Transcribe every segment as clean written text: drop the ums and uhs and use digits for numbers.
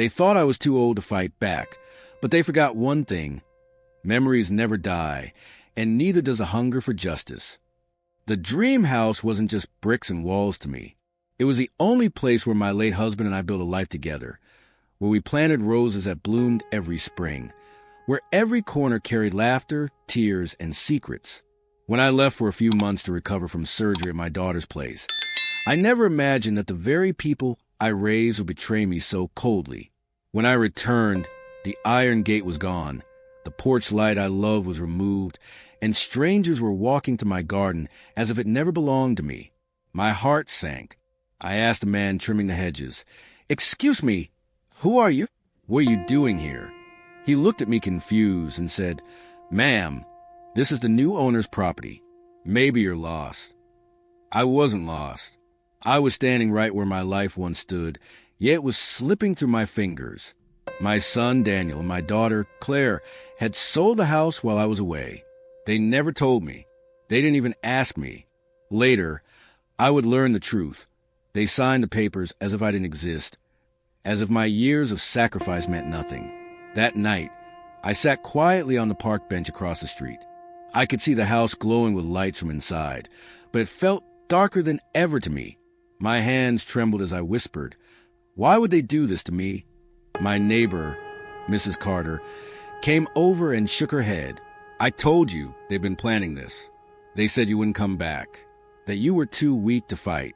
They thought I was too old to fight back, but they forgot one thing. Memories never die, and neither does a hunger for justice. The dream house wasn't just bricks and walls to me. It was the only place where my late husband and I built a life together, where we planted roses that bloomed every spring, where every corner carried laughter, tears, and secrets. When I left for a few months to recover from surgery at my daughter's place, I never imagined that the very people I raised would betray me so coldly. When I returned, the iron gate was gone, the porch light I loved was removed, and strangers were walking to my garden as if it never belonged to me. My heart sank. I asked the man trimming the hedges, "Excuse me, who are you? What are you doing here?" He looked at me confused and said, "Ma'am, this is the new owner's property. Maybe you're lost." I wasn't lost. I was standing right where my life once stood, yet it was slipping through my fingers. My son, Daniel, and my daughter, Claire, had sold the house while I was away. They never told me. They didn't even ask me. Later, I would learn the truth. They signed the papers as if I didn't exist, as if my years of sacrifice meant nothing. That night, I sat quietly on the park bench across the street. I could see the house glowing with lights from inside, but it felt darker than ever to me. My hands trembled as I whispered, "Why would they do this to me?" My neighbor, Mrs. Carter, came over and shook her head. "I told you they've been planning this. They said you wouldn't come back, that you were too weak to fight."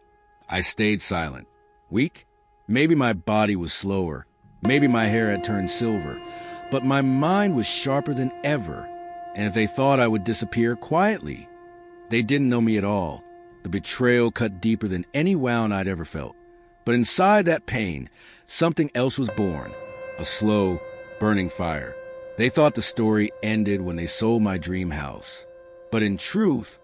I stayed silent. Weak? Maybe my body was slower. Maybe my hair had turned silver. But my mind was sharper than ever. And if they thought I would disappear quietly, they didn't know me at all. The betrayal cut deeper than any wound I'd ever felt. But inside that pain, something else was born. A slow, burning fire. They thought the story ended when they sold my dream house. But in truth,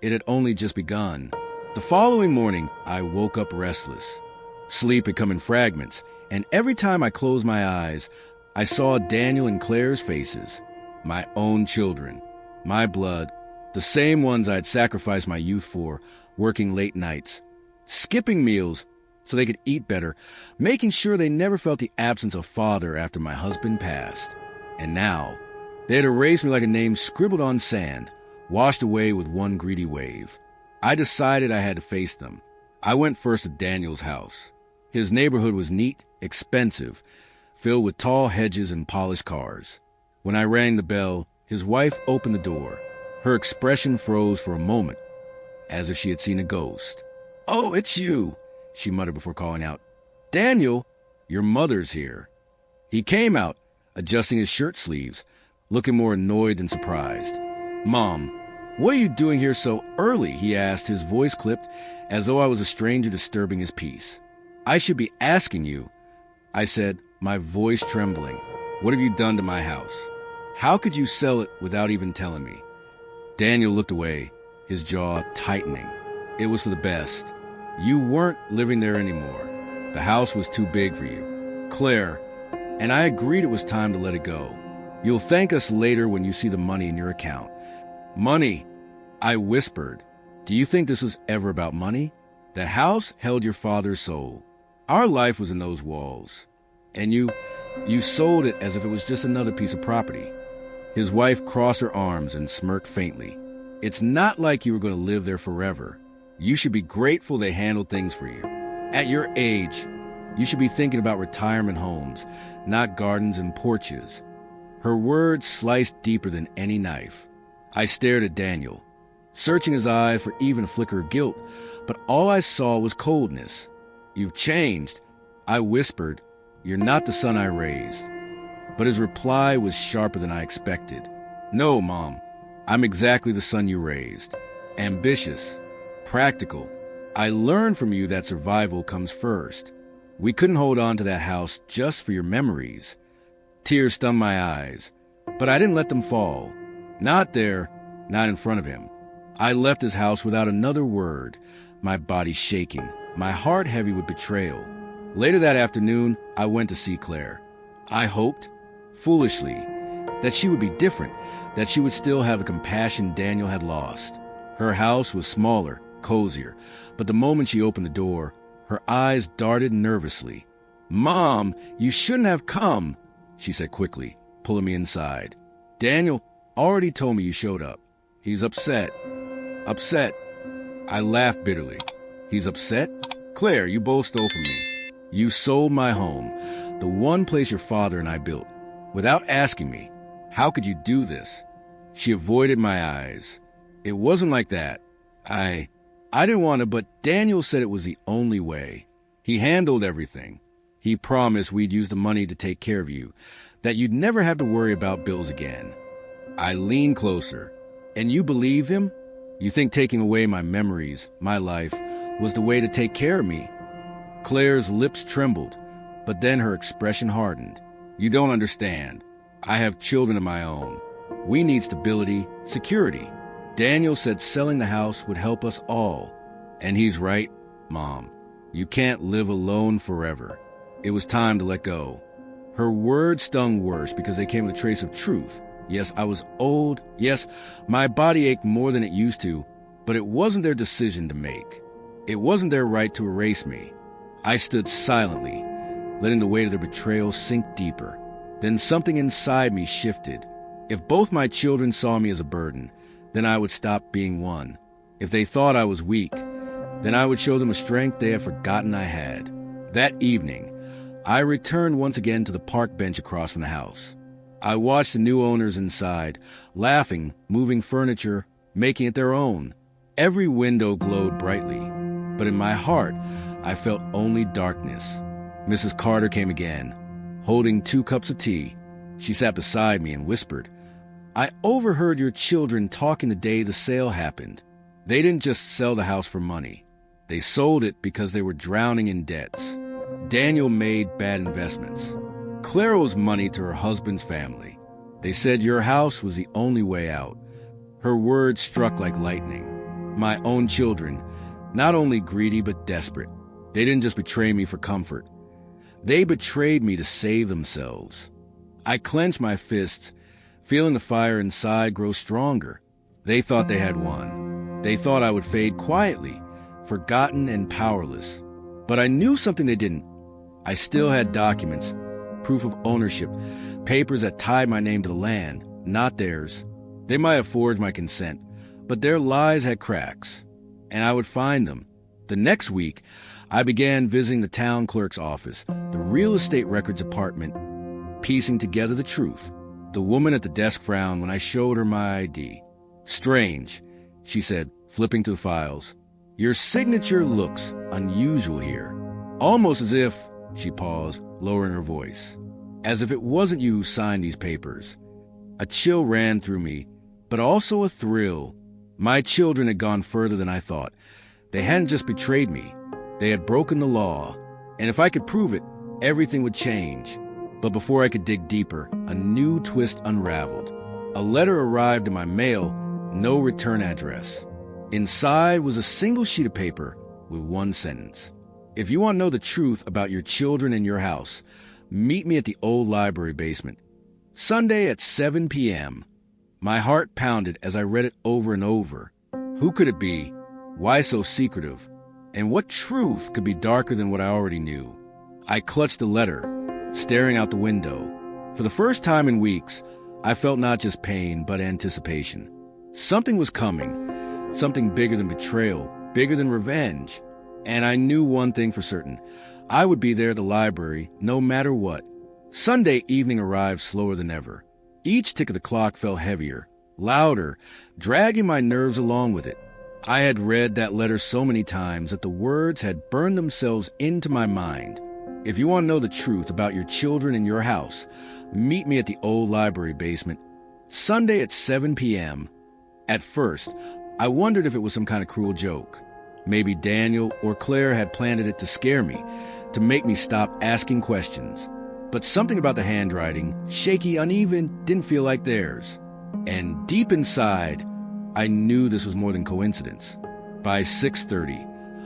it had only just begun. The following morning, I woke up restless. Sleep had come in fragments, and every time I closed my eyes, I saw Daniel and Claire's faces. My own children. My blood. The same ones I'd sacrificed my youth for, working late nights. Skipping meals so they could eat better, making sure they never felt the absence of father after my husband passed. And now, they had erased me like a name scribbled on sand, washed away with one greedy wave. I decided I had to face them. I went first to Daniel's house. His neighborhood was neat, expensive, filled with tall hedges and polished cars. When I rang the bell, his wife opened the door. Her expression froze for a moment, as if she had seen a ghost. "Oh, it's you," she muttered before calling out. "Daniel, your mother's here." He came out, adjusting his shirt sleeves, looking more annoyed than surprised. "Mom, what are you doing here so early?" he asked, his voice clipped, as though I was a stranger disturbing his peace. "I should be asking you," I said, my voice trembling. "What have you done to my house? How could you sell it without even telling me?" Daniel looked away, his jaw tightening. "It was for the best. You weren't living there anymore. The house was too big for you, Claire, and I agreed it was time to let it go. You'll thank us later when you see the money in your account." "Money," I whispered. "Do you think this was ever about money? The house held your father's soul. Our life was in those walls. And you sold it as if it was just another piece of property." His wife crossed her arms and smirked faintly. "It's not like you were going to live there forever. You should be grateful they handled things for you. At your age, you should be thinking about retirement homes, not gardens and porches." Her words sliced deeper than any knife. I stared at Daniel, searching his eyes for even a flicker of guilt, but all I saw was coldness. "You've changed," I whispered. "You're not the son I raised." But his reply was sharper than I expected. "No, Mom, I'm exactly the son you raised. Ambitious, practical. I learned from you that survival comes first. We couldn't hold on to that house just for your memories." Tears stung my eyes, but I didn't let them fall. Not there, not in front of him. I left his house without another word, my body shaking, my heart heavy with betrayal. Later that afternoon, I went to see Claire. I hoped, foolishly, that she would be different, that she would still have the compassion Daniel had lost. Her house was smaller, cozier, but the moment she opened the door, her eyes darted nervously. "Mom, you shouldn't have come," she said quickly, pulling me inside. "Daniel already told me you showed up. He's upset." "Upset?" I laughed bitterly. "He's upset? Claire, you both stole from me. You sold my home, the one place your father and I built, without asking me. How could you do this?" She avoided my eyes. "It wasn't like that. I didn't want to, but Daniel said it was the only way. He handled everything. He promised we'd use the money to take care of you, that you'd never have to worry about bills again." I leaned closer. "And you believe him? You think taking away my memories, my life, was the way to take care of me?" Claire's lips trembled, but then her expression hardened. "You don't understand. I have children of my own. We need stability, security. Daniel said selling the house would help us all. And he's right, Mom. You can't live alone forever. It was time to let go." Her words stung worse because they came with a trace of truth. Yes, I was old. Yes, my body ached more than it used to, but it wasn't their decision to make. It wasn't their right to erase me. I stood silently, letting the weight of their betrayal sink deeper. Then something inside me shifted. If both my children saw me as a burden, then I would stop being one. If they thought I was weak, then I would show them a strength they had forgotten I had. That evening, I returned once again to the park bench across from the house. I watched the new owners inside, laughing, moving furniture, making it their own. Every window glowed brightly, but in my heart, I felt only darkness. Mrs. Carter came again, holding 2 cups of tea. She sat beside me and whispered, "I overheard your children talking the day the sale happened. They didn't just sell the house for money. They sold it because they were drowning in debts. Daniel made bad investments. Claire owes money to her husband's family. They said your house was the only way out." Her words struck like lightning. My own children, not only greedy but desperate. They didn't just betray me for comfort. They betrayed me to save themselves. I clenched my fists, feeling the fire inside grow stronger. They thought they had won. They thought I would fade quietly, forgotten and powerless. But I knew something they didn't. I still had documents, proof of ownership, papers that tied my name to the land, not theirs. They might have forged my consent, but their lies had cracks, and I would find them. The next week, I began visiting the town clerk's office, the real estate records department, piecing together the truth. The woman at the desk frowned when I showed her my ID. "Strange," she said, flipping through files. "Your signature looks unusual here. Almost as if," she paused, lowering her voice, "as if it wasn't you who signed these papers." A chill ran through me, but also a thrill. My children had gone further than I thought. They hadn't just betrayed me. They had broken the law. And if I could prove it, everything would change. But before I could dig deeper, a new twist unraveled. A letter arrived in my mail, no return address. Inside was a single sheet of paper with one sentence. "If you want to know the truth about your children and your house, meet me at the old library basement. Sunday at 7 p.m. My heart pounded as I read it over and over. Who could it be? Why so secretive? And what truth could be darker than what I already knew? I clutched the letter, staring out the window. For the first time in weeks, I felt not just pain, but anticipation. Something was coming, something bigger than betrayal, bigger than revenge. And I knew one thing for certain. I would be there at the library, no matter what. Sunday evening arrived slower than ever. Each tick of the clock felt heavier, louder, dragging my nerves along with it. I had read that letter so many times that the words had burned themselves into my mind. If you want to know the truth about your children and your house, meet me at the old library basement. Sunday at 7 p.m. At first, I wondered if it was some kind of cruel joke. Maybe Daniel or Claire had planted it to scare me, to make me stop asking questions. But something about the handwriting, shaky, uneven, didn't feel like theirs. And deep inside, I knew this was more than coincidence. By 6:30,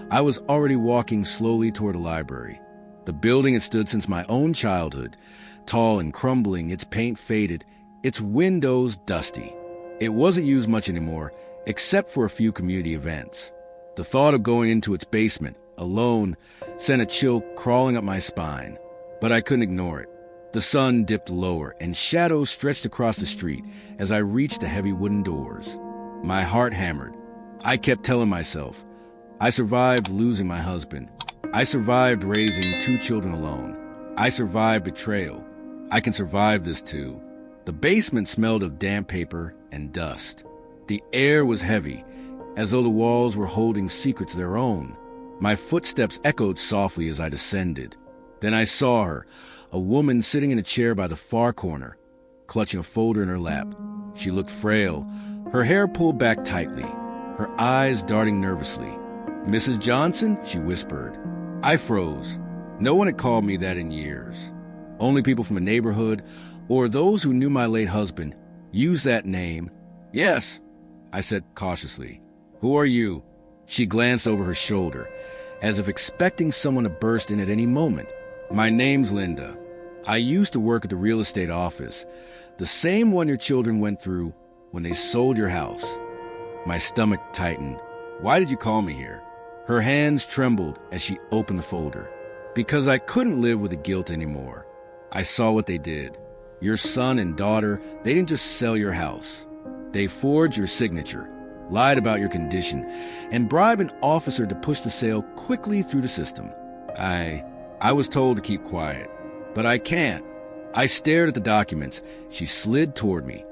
I was already walking slowly toward the library. The building had stood since my own childhood, tall and crumbling, its paint faded, its windows dusty. It wasn't used much anymore, except for a few community events. The thought of going into its basement, alone, sent a chill crawling up my spine. but I couldn't ignore it. The sun dipped lower, and shadows stretched across the street as I reached the heavy wooden doors. My heart hammered. I kept telling myself, I survived losing my husband. I survived raising 2 children alone. I survived betrayal. I can survive this too. The basement smelled of damp paper and dust. The air was heavy, as though the walls were holding secrets of their own. My footsteps echoed softly as I descended. Then I saw her, a woman sitting in a chair by the far corner, clutching a folder in her lap. She looked frail, her hair pulled back tightly, her eyes darting nervously. "Mrs. Johnson?" she whispered. I froze. No one had called me that in years. Only people from the neighborhood, or those who knew my late husband, used that name. "Yes," I said cautiously. "Who are you?" She glanced over her shoulder, as if expecting someone to burst in at any moment. "My name's Linda. I used to work at the real estate office, the same one your children went through when they sold your house." My stomach tightened. "Why did you call me here?" Her hands trembled as she opened the folder. "Because I couldn't live with the guilt anymore. I saw what they did. Your son and daughter, they didn't just sell your house. They forged your signature, lied about your condition, and bribed an officer to push the sale quickly through the system. I was told to keep quiet, but I can't." I stared at the documents. She slid toward me.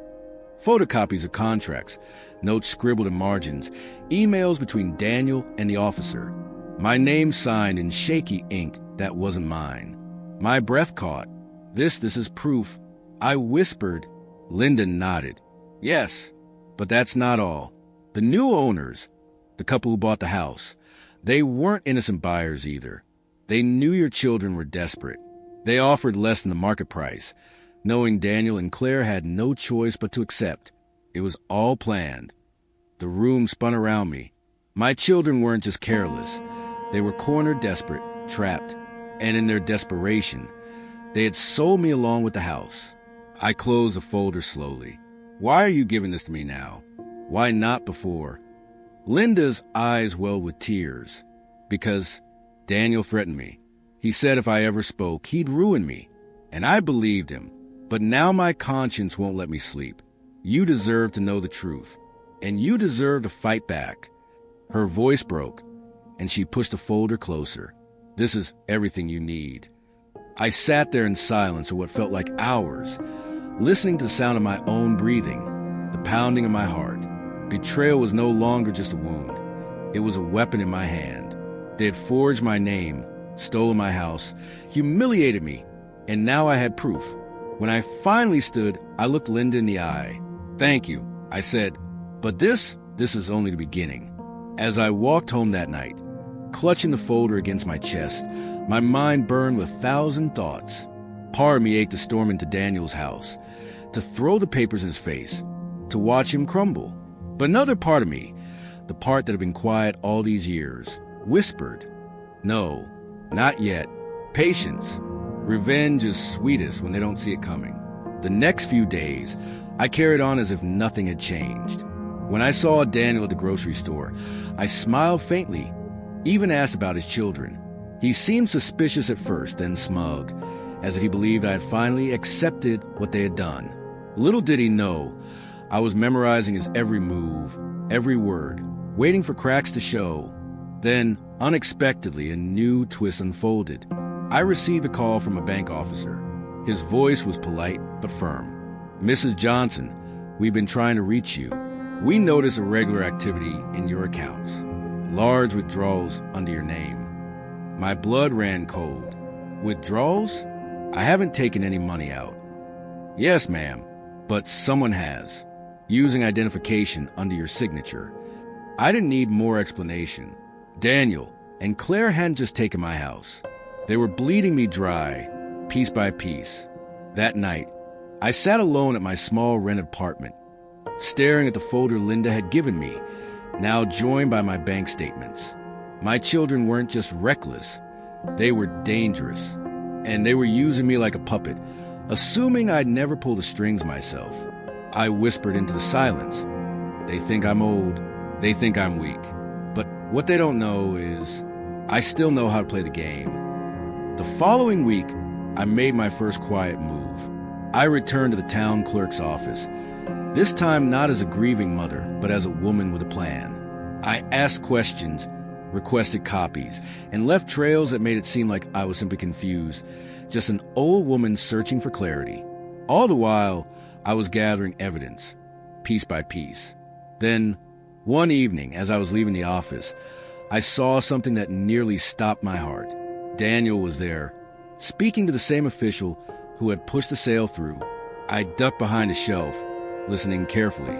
Photocopies of contracts, notes scribbled in margins, emails between Daniel and the officer. My name signed in shaky ink that wasn't mine. My breath caught. This is proof." I whispered. Linda nodded. "Yes, but that's not all. The new owners, the couple who bought the house, they weren't innocent buyers either. They knew your children were desperate. They offered less than the market price, knowing Daniel and Claire had no choice but to accept. It was all planned." The room spun around me. My children weren't just careless. They were cornered desperate, trapped, and in their desperation, they had sold me along with the house. I closed the folder slowly. "Why are you giving this to me now? Why not before?" Linda's eyes welled with tears. "Because Daniel threatened me. He said if I ever spoke, he'd ruin me. And I believed him. But now my conscience won't let me sleep. You deserve to know the truth. And you deserve to fight back." Her voice broke, and she pushed the folder closer. "This is everything you need." I sat there in silence for what felt like hours, listening to the sound of my own breathing, the pounding of my heart. Betrayal was no longer just a wound. It was a weapon in my hand. They had forged my name, stolen my house, humiliated me, and now I had proof. When I finally stood, I looked Linda in the eye. "Thank you," I said, "but this is only the beginning." As I walked home that night, clutching the folder against my chest, my mind burned with 1,000 thoughts. Part of me ached to storm into Daniel's house, to throw the papers in his face, to watch him crumble. But another part of me, the part that had been quiet all these years, whispered, "No, not yet. Patience. Revenge is sweetest when they don't see it coming." The next few days, I carried on as if nothing had changed. When I saw Daniel at the grocery store, I smiled faintly, even asked about his children. He seemed suspicious at first, then smug, as if he believed I had finally accepted what they had done. Little did he know, I was memorizing his every move, every word, waiting for cracks to show. Then, unexpectedly, a new twist unfolded. I received a call from a bank officer. His voice was polite but firm. "Mrs. Johnson, we've been trying to reach you. We notice irregular activity in your accounts. Large withdrawals under your name." My blood ran cold. "Withdrawals? I haven't taken any money out." "Yes, ma'am, but someone has, using identification under your signature." I didn't need more explanation. Daniel and Claire hadn't just taken my house. They were bleeding me dry, piece by piece. That night, I sat alone at my small rented apartment, staring at the folder Linda had given me, now joined by my bank statements. My children weren't just reckless, they were dangerous, and they were using me like a puppet, assuming I'd never pull the strings myself. I whispered into the silence. "They think I'm old, they think I'm weak, but what they don't know is I still know how to play the game." The following week, I made my first quiet move. I returned to the town clerk's office, this time not as a grieving mother, but as a woman with a plan. I asked questions, requested copies, and left trails that made it seem like I was simply confused, just an old woman searching for clarity. All the while, I was gathering evidence, piece by piece. Then, one evening, as I was leaving the office, I saw something that nearly stopped my heart. Daniel was there, speaking to the same official who had pushed the sale through. I ducked behind a shelf, listening carefully.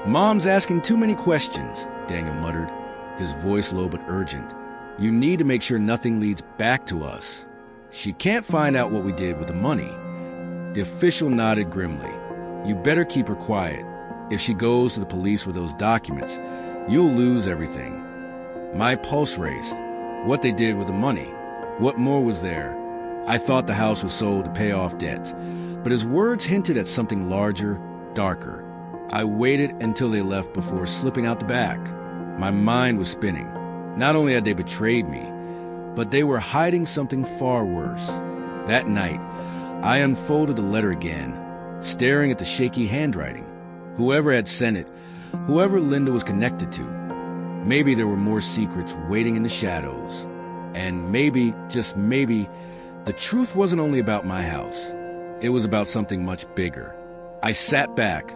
"Mom's asking too many questions," Daniel muttered, his voice low but urgent. "You need to make sure nothing leads back to us. She can't find out what we did with the money." The official nodded grimly. "You better keep her quiet. If she goes to the police with those documents, you'll lose everything." My pulse raced. What they did with the money? What more was there? I thought the house was sold to pay off debts, but his words hinted at something larger, darker. I waited until they left before slipping out the back. My mind was spinning. Not only had they betrayed me, but they were hiding something far worse. That night, I unfolded the letter again, staring at the shaky handwriting. Whoever had sent it, whoever Linda was connected to, maybe there were more secrets waiting in the shadows. And maybe, just maybe, the truth wasn't only about my house. It was about something much bigger. I sat back,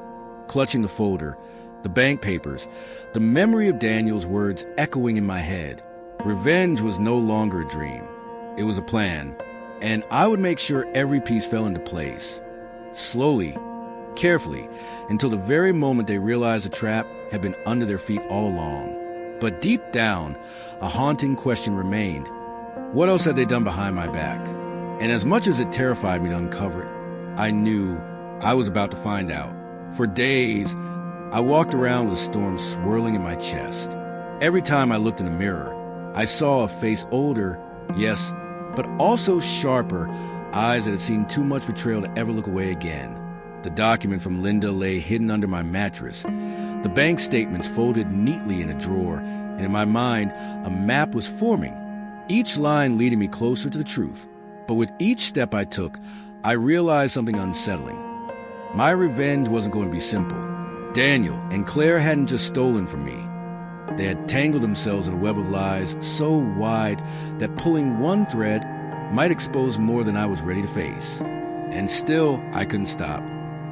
clutching the folder, the bank papers, the memory of Daniel's words echoing in my head. Revenge was no longer a dream. It was a plan, and I would make sure every piece fell into place. Slowly, carefully, until the very moment they realized the trap had been under their feet all along. But deep down, a haunting question remained. What else had they done behind my back? And as much as it terrified me to uncover it, I knew I was about to find out. For days, I walked around with a storm swirling in my chest. Every time I looked in the mirror, I saw a face older, yes, but also sharper, eyes that had seen too much betrayal to ever look away again. The document from Linda lay hidden under my mattress, the bank statements folded neatly in a drawer, and in my mind, a map was forming, each line leading me closer to the truth. But with each step I took, I realized something unsettling. My revenge wasn't going to be simple. Daniel and Claire hadn't just stolen from me. They had tangled themselves in a web of lies so wide that pulling one thread might expose more than I was ready to face. And still, I couldn't stop.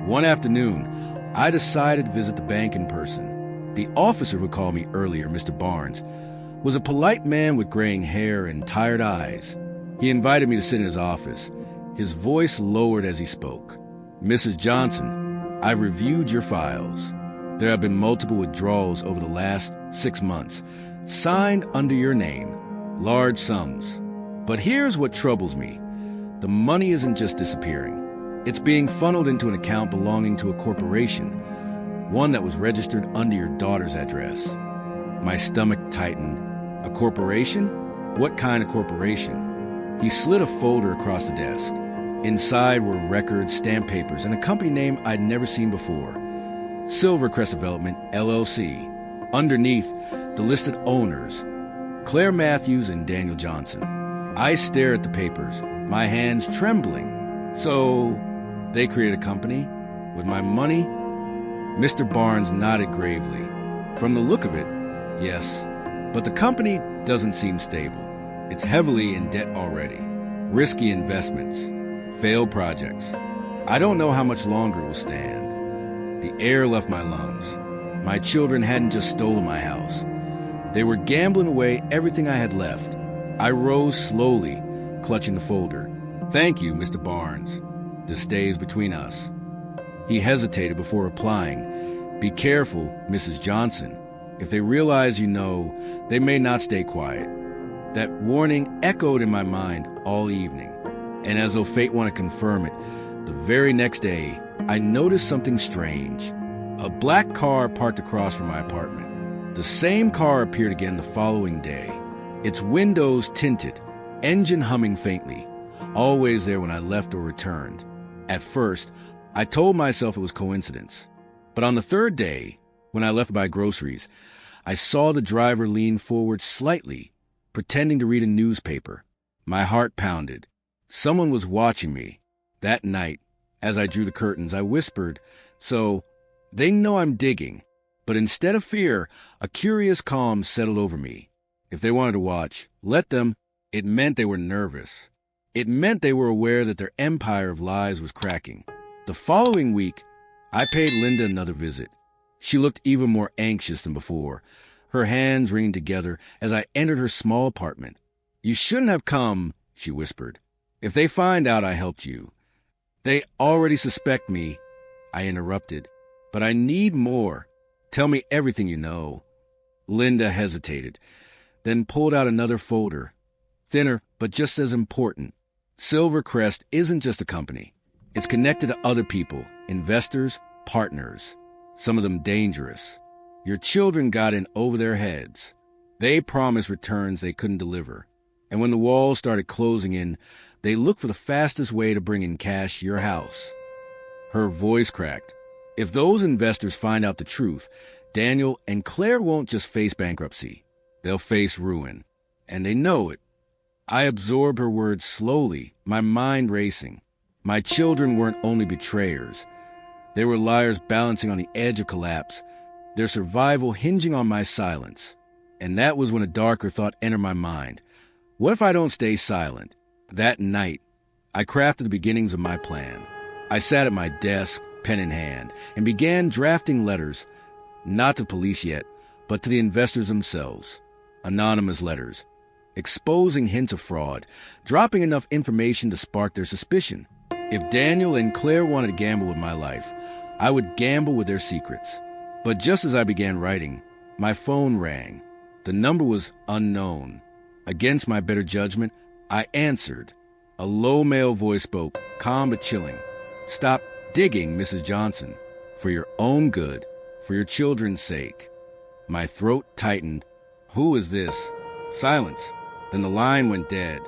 One afternoon, I decided to visit the bank in person. The officer who called me earlier, Mr. Barnes, was a polite man with graying hair and tired eyes. He invited me to sit in his office, his voice lowered as he spoke. "Mrs. Johnson, I've reviewed your files. There have been multiple withdrawals over the last 6 months, signed under your name, large sums. But here's what troubles me. The money isn't just disappearing. It's being funneled into an account belonging to a corporation, one that was registered under your daughter's address." My stomach tightened. A corporation? What kind of corporation? He slid a folder across the desk. Inside were records, stamp papers, and a company name I'd never seen before. Silvercrest Development, LLC. Underneath, the listed owners, Claire Matthews and Daniel Johnson. I stared at the papers, my hands trembling. So, they created a company? With my money? Mr. Barnes nodded gravely. From the look of it, yes. But the company doesn't seem stable. It's heavily in debt already. Risky investments. Failed projects. I don't know how much longer it will stand. The air left my lungs. My children hadn't just stolen my house. They were gambling away everything I had left. I rose slowly, clutching the folder. "Thank you, Mr. Barnes. This stays between us." He hesitated before replying. "Be careful, Mrs. Johnson. If they realize you know, they may not stay quiet." That warning echoed in my mind all evening. And as though fate wanted to confirm it, the very next day, I noticed something strange. A black car parked across from my apartment. The same car appeared again the following day. Its windows tinted, engine humming faintly, always there when I left or returned. At first, I told myself it was coincidence. But on the third day, when I left to buy groceries, I saw the driver lean forward slightly, pretending to read a newspaper. My heart pounded. Someone was watching me. That night, as I drew the curtains, I whispered, "So, they know I'm digging." But instead of fear, a curious calm settled over me. If they wanted to watch, let them. It meant they were nervous. It meant they were aware that their empire of lies was cracking. The following week, I paid Linda another visit. She looked even more anxious than before, her hands wringing together as I entered her small apartment. "You shouldn't have come," she whispered. "If they find out I helped you." "They already suspect me," I interrupted. "But I need more. Tell me everything you know." Linda hesitated, then pulled out another folder. Thinner, but just as important. Silvercrest isn't just a company. It's connected to other people, investors, partners, some of them dangerous. Your children got in over their heads. They promised returns they couldn't deliver. And when the walls started closing in, they looked for the fastest way to bring in cash your house. Her voice cracked. If those investors find out the truth, Daniel and Claire won't just face bankruptcy. They'll face ruin. And they know it. I absorbed her words slowly, my mind racing. My children weren't only betrayers. They were liars balancing on the edge of collapse, their survival hinging on my silence. And that was when a darker thought entered my mind. What if I don't stay silent? That night, I crafted the beginnings of my plan. I sat at my desk, pen in hand, and began drafting letters, not to police yet, but to the investors themselves. Anonymous letters, exposing hints of fraud, dropping enough information to spark their suspicion. If Daniel and Claire wanted to gamble with my life, I would gamble with their secrets. But just as I began writing, my phone rang. The number was unknown. Against my better judgment, I answered. A low male voice spoke, calm but chilling. "Stop digging, Mrs. Johnson. For your own good, for your children's sake." My throat tightened. Who is this? Silence. Then the line went dead.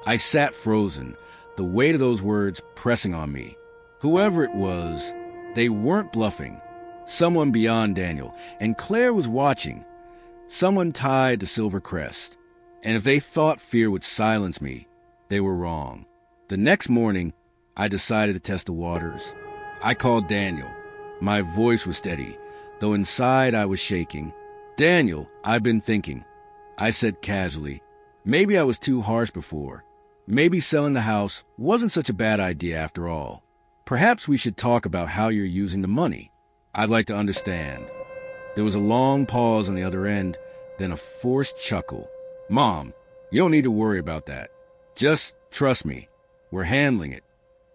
I sat frozen, the weight of those words pressing on me. Whoever it was, they weren't bluffing. Someone beyond Daniel, and Claire was watching. Someone tied to Silvercrest. And if they thought fear would silence me, they were wrong. The next morning, I decided to test the waters. I called Daniel. My voice was steady, though inside I was shaking. "Daniel, I've been thinking," I said casually. Maybe I was too harsh before. Maybe selling the house wasn't such a bad idea after all. Perhaps we should talk about how you're using the money. I'd like to understand. There was a long pause on the other end, then a forced chuckle. "Mom, you don't need to worry about that. Just trust me. We're handling it.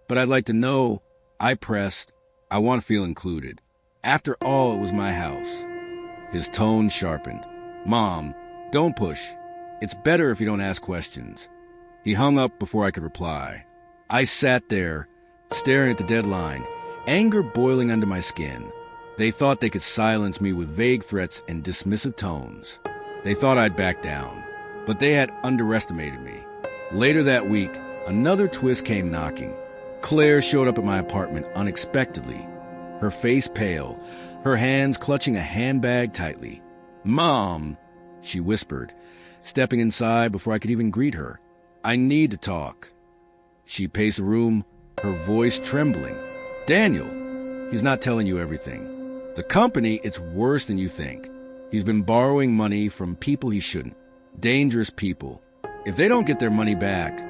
But I'd like to know," I pressed. "I want to feel included. After all, it was my house." His tone sharpened. "Mom, don't push. It's better if you don't ask questions." He hung up before I could reply. I sat there, staring at the deadline, anger boiling under my skin. They thought they could silence me with vague threats and dismissive tones. They thought I'd back down, but they had underestimated me. Later that week, another twist came knocking. Claire showed up at my apartment unexpectedly, her face pale, her hands clutching a handbag tightly. "Mom," she whispered, stepping inside before I could even greet her. "I need to talk." She paced the room, her voice trembling. "Daniel, he's not telling you everything. The company, it's worse than you think. He's been borrowing money from people he shouldn't. Dangerous people. If they don't get their money back,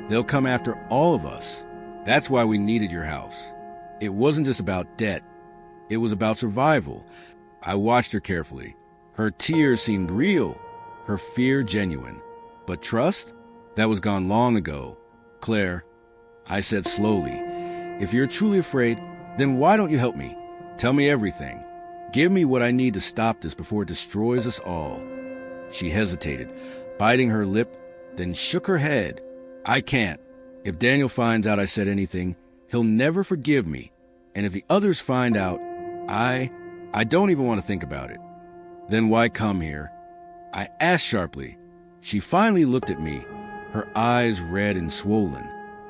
they'll come after all of us. That's why we needed your house. It wasn't just about debt. It was about survival." I watched her carefully. Her tears seemed real, her fear genuine. But trust? That was gone long ago. "Claire," I said slowly, "if you're truly afraid, then why don't you help me? Tell me everything. Give me what I need to stop this before it destroys us all." She hesitated, biting her lip, then shook her head. "I can't. If Daniel finds out I said anything, he'll never forgive me. And if the others find out, I don't even want to think about it." "Then why come here?" I asked sharply. She finally looked at me, her eyes red and swollen.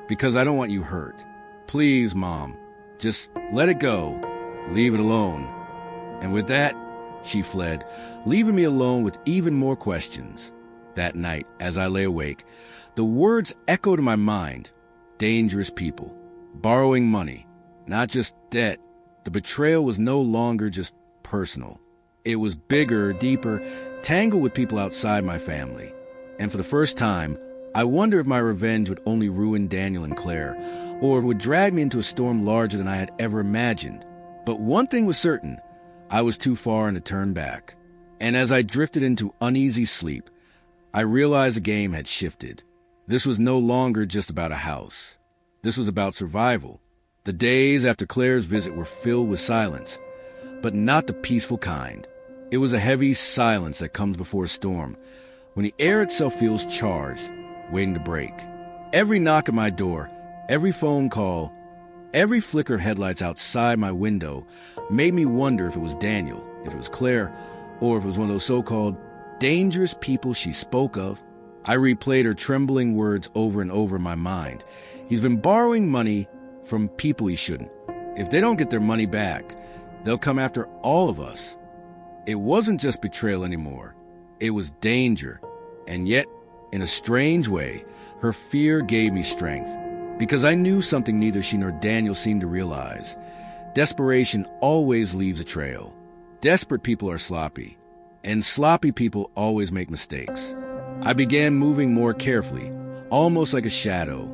"Because I don't want you hurt. Please, Mom, just let it go. Leave it alone." And with that, she fled, leaving me alone with even more questions. That night, as I lay awake, the words echoed in my mind. dangerous people, borrowing money, not just debt. The betrayal was no longer just personal. It was bigger, deeper, tangled with people outside my family. And for the first time, I wonder if my revenge would only ruin Daniel and Claire, or it would drag me into a storm larger than I had ever imagined. But one thing was certain, I was too far in to turn back. And as I drifted into uneasy sleep, I realized the game had shifted. This was no longer just about a house. This was about survival. The days after Claire's visit were filled with silence, but not the peaceful kind. It was a heavy silence that comes before a storm, when the air itself feels charged, waiting to break. Every knock at my door, every phone call, every flicker of headlights outside my window made me wonder if it was Daniel, if it was Claire, or if it was one of those so-called dangerous people she spoke of. I replayed her trembling words over and over in my mind. He's been borrowing money from people he shouldn't. If they don't get their money back, they'll come after all of us. It wasn't just betrayal anymore. It was danger. And yet, in a strange way, her fear gave me strength, because I knew something neither she nor Daniel seemed to realize. Desperation always leaves a trail. Desperate people are sloppy, and sloppy people always make mistakes. I began moving more carefully, almost like a shadow.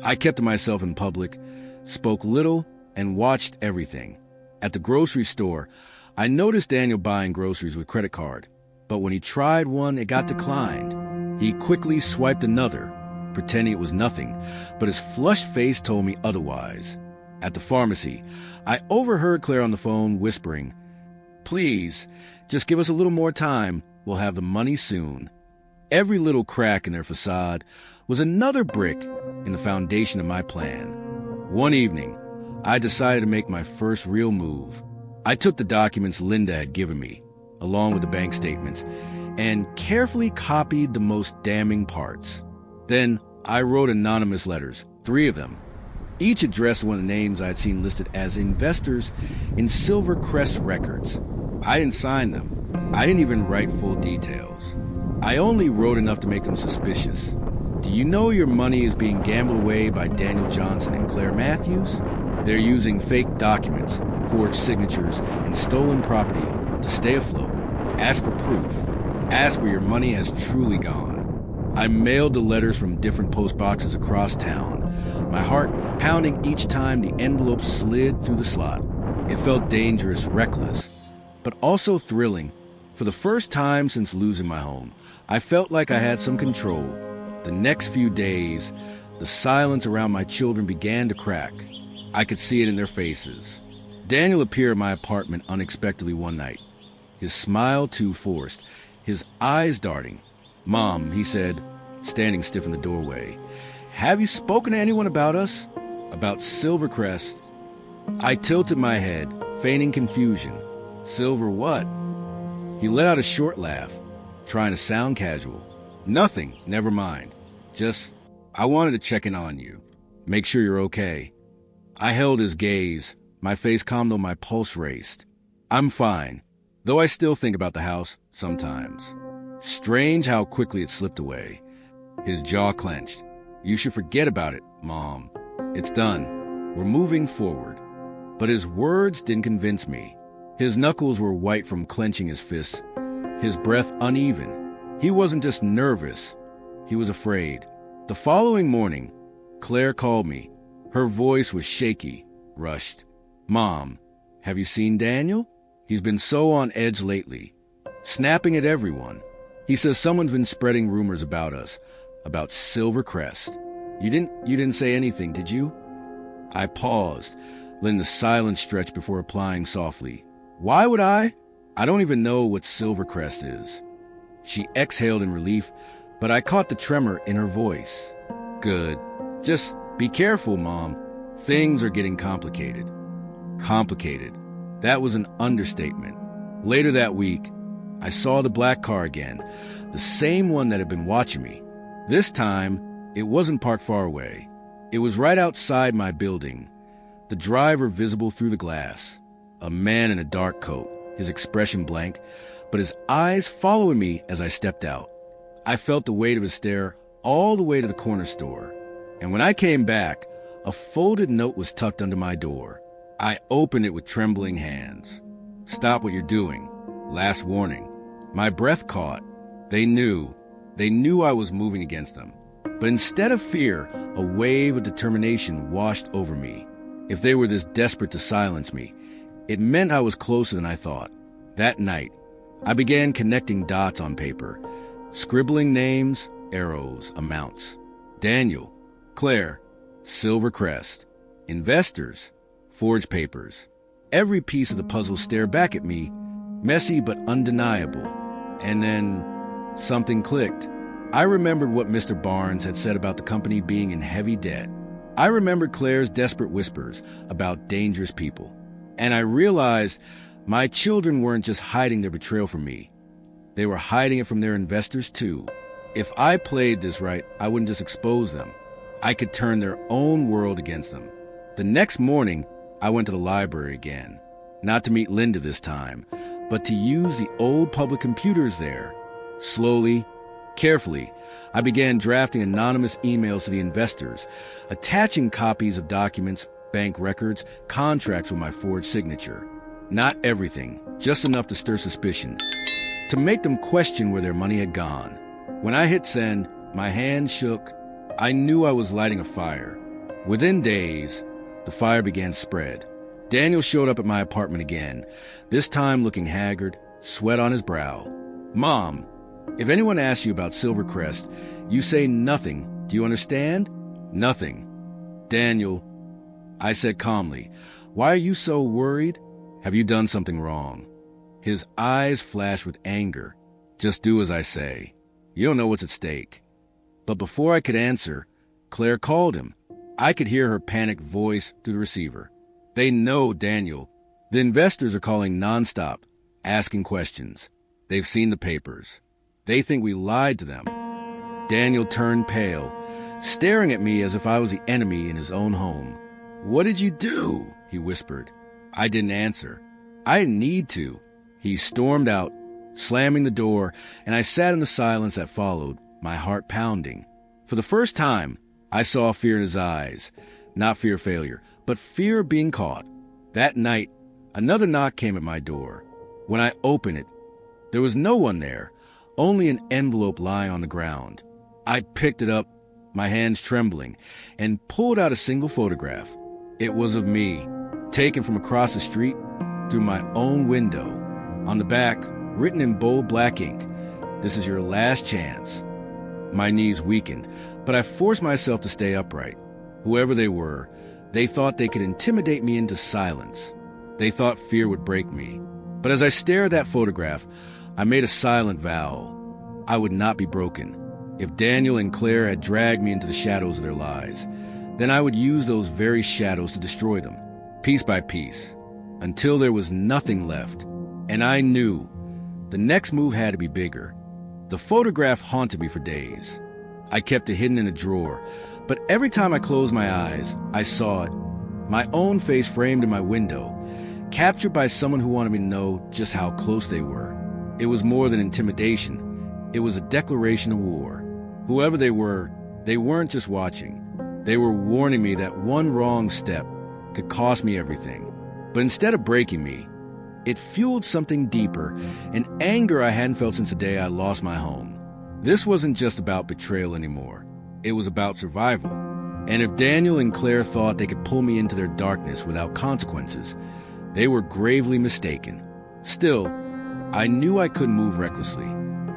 I kept to myself in public, spoke little, and watched everything. At the grocery store, I noticed Daniel buying groceries with credit card, but when he tried one, it got declined. He quickly swiped another, pretending it was nothing, but his flushed face told me otherwise. At the pharmacy, I overheard Claire on the phone whispering, "Please, just give us a little more time. We'll have the money soon." Every little crack in their facade was another brick in the foundation of my plan. One evening, I decided to make my first real move. I took the documents Linda had given me, along with the bank statements, and carefully copied the most damning parts. Then I wrote anonymous letters, 3 of them, each addressed to one of the names I had seen listed as investors in Silvercrest Records. I didn't sign them. I didn't even write full details. I only wrote enough to make them suspicious. "Do you know your money is being gambled away by Daniel Johnson and Claire Matthews? They're using fake documents, forged signatures, and stolen property to stay afloat. Ask for proof. Ask where your money has truly gone." I mailed the letters from different post boxes across town, my heart pounding each time the envelope slid through the slot. It felt dangerous, reckless, but also thrilling. For the first time since losing my home, I felt like I had some control. The next few days, the silence around my children began to crack. I could see it in their faces. Daniel appeared at my apartment unexpectedly one night, his smile too forced, his eyes darting. "Mom," he said, standing stiff in the doorway, "have you spoken to anyone about us? About Silvercrest?" I tilted my head, feigning confusion. "Silver what?" He let out a short laugh, trying to sound casual. "Nothing, never mind. Just, I wanted to check in on you. Make sure you're okay." I held his gaze, my face calm though my pulse raced. "I'm fine, though I still think about the house sometimes." Strange how quickly it slipped away. His jaw clenched. "You should forget about it, Mom. It's done. We're moving forward." But his words didn't convince me. His knuckles were white from clenching his fists, his breath uneven. He wasn't just nervous, he was afraid. The following morning, Claire called me. Her voice was shaky, rushed. "Mom, have you seen Daniel? He's been so on edge lately, snapping at everyone. He says someone's been spreading rumors about us, about Silvercrest. You didn't say anything, did you?" I paused, letting the silence stretch before replying softly. "Why would I? I don't even know what Silvercrest is." She exhaled in relief, but I caught the tremor in her voice. "Good. Just be careful, Mom. Things are getting complicated." Complicated. That was an understatement. Later that week, I saw the black car again, the same one that had been watching me. This time, it wasn't parked far away. It was right outside my building, the driver visible through the glass. A man in a dark coat, his expression blank, but his eyes following me as I stepped out. I felt the weight of his stare all the way to the corner store. And when I came back, a folded note was tucked under my door. I opened it with trembling hands. "Stop what you're doing. Last warning." My breath caught. They knew I was moving against them. But instead of fear, a wave of determination washed over me. If they were this desperate to silence me, it meant I was closer than I thought. That night, I began connecting dots on paper, scribbling names, arrows, amounts. Daniel, Claire, silver crest. Investors, forged papers. Every piece of the puzzle stared back at me, messy but undeniable. And then something clicked. I remembered what Mr. Barnes had said about the company being in heavy debt. I remembered Claire's desperate whispers about dangerous people. And I realized my children weren't just hiding their betrayal from me. They were hiding it from their investors too. If I played this right, I wouldn't just expose them. I could turn their own world against them. The next morning, I went to the library again. Not to meet Linda this time, but to use the old public computers there. Slowly, carefully, I began drafting anonymous emails to the investors, attaching copies of documents, bank records, contracts with my forged signature. Not everything, just enough to stir suspicion, to make them question where their money had gone. When I hit send, my hand shook. I knew I was lighting a fire. Within days, the fire began to spread. Daniel showed up at my apartment again, this time looking haggard, sweat on his brow. "Mom, if anyone asks you about Silvercrest, you say nothing. Do you understand?" "Nothing." "Daniel," I said calmly, "why are you so worried? Have you done something wrong?" His eyes flashed with anger. "Just do as I say. You don't know what's at stake." But before I could answer, Claire called him. I could hear her panicked voice through the receiver. "They know, Daniel. The investors are calling nonstop, asking questions. They've seen the papers. They think we lied to them." Daniel turned pale, staring at me as if I was the enemy in his own home. "What did you do?" he whispered. I didn't answer. I didn't need to. He stormed out, slamming the door, and I sat in the silence that followed, my heart pounding. For the first time, I saw fear in his eyes. Not fear of failure, but fear of being caught. That night, another knock came at my door. When I opened it, there was no one there, only an envelope lying on the ground. I picked it up, my hands trembling, and pulled out a single photograph. It was of me, taken from across the street through my own window. On the back, written in bold black ink, "This is your last chance." My knees weakened, but I forced myself to stay upright. Whoever they were, they thought they could intimidate me into silence. They thought fear would break me. But as I stared at that photograph, I made a silent vow. I would not be broken. If Daniel and Claire had dragged me into the shadows of their lies, then I would use those very shadows to destroy them, piece by piece, until there was nothing left. And I knew the next move had to be bigger. The photograph haunted me for days. I kept it hidden in a drawer, but every time I closed my eyes, I saw it. My own face framed in my window, captured by someone who wanted me to know just how close they were. It was more than intimidation. It was a declaration of war. Whoever they were, they weren't just watching. They were warning me that one wrong step could cost me everything. But instead of breaking me, it fueled something deeper, an anger I hadn't felt since the day I lost my home. This wasn't just about betrayal anymore. It was about survival. And if Daniel and Claire thought they could pull me into their darkness without consequences, they were gravely mistaken. Still, I knew I couldn't move recklessly.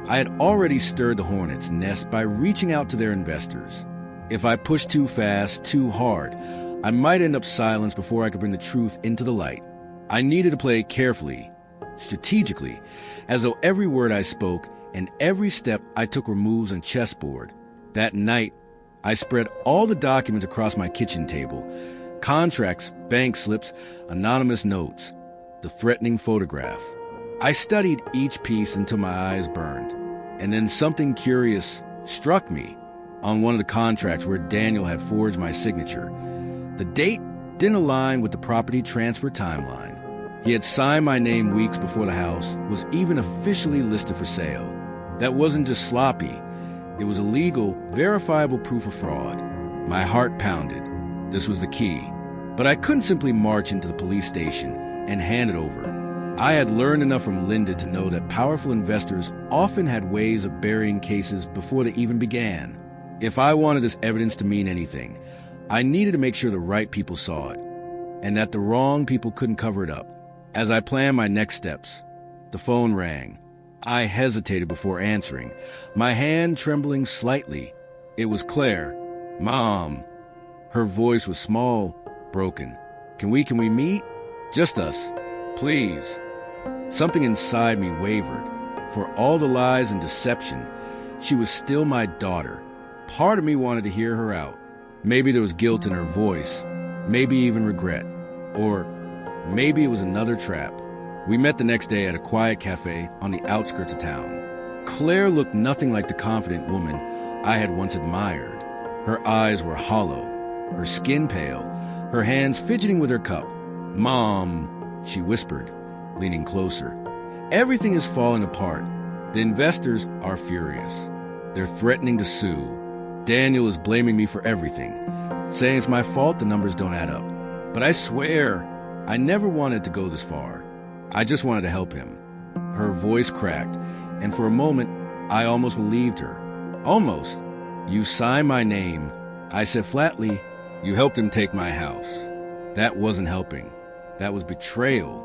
I had already stirred the hornet's nest by reaching out to their investors. If I pushed too fast, too hard, I might end up silenced before I could bring the truth into the light. I needed to play carefully, strategically, as though every word I spoke and every step I took were moves on chessboard. That night, I spread all the documents across my kitchen table, contracts, bank slips, anonymous notes, the threatening photograph. I studied each piece until my eyes burned, and then something curious struck me. On one of the contracts where Daniel had forged my signature, the date didn't align with the property transfer timeline. He had signed my name weeks before the house was even officially listed for sale. That wasn't just sloppy. It was a legal, verifiable proof of fraud. My heart pounded. This was the key. But I couldn't simply march into the police station and hand it over. I had learned enough from Linda to know that powerful investors often had ways of burying cases before they even began. If I wanted this evidence to mean anything, I needed to make sure the right people saw it, and that the wrong people couldn't cover it up. As I planned my next steps, the phone rang. I hesitated before answering, my hand trembling slightly. It was Claire. "Mom." Her voice was small, broken. Can we meet? Just us. Please." Something inside me wavered. For all the lies and deception, she was still my daughter. Part of me wanted to hear her out. Maybe there was guilt in her voice, maybe even regret, or maybe it was another trap. We met the next day at a quiet cafe on the outskirts of town. Claire looked nothing like the confident woman I had once admired. Her eyes were hollow, her skin pale, her hands fidgeting with her cup. "Mom," she whispered, leaning closer. "Everything is falling apart. The investors are furious. They're threatening to sue. Daniel is blaming me for everything, saying it's my fault the numbers don't add up. But I swear, I never wanted to go this far. I just wanted to help him." Her voice cracked, and for a moment, I almost believed her. Almost. "You signed my name." I said flatly, "You helped him take my house." That wasn't helping. That was betrayal.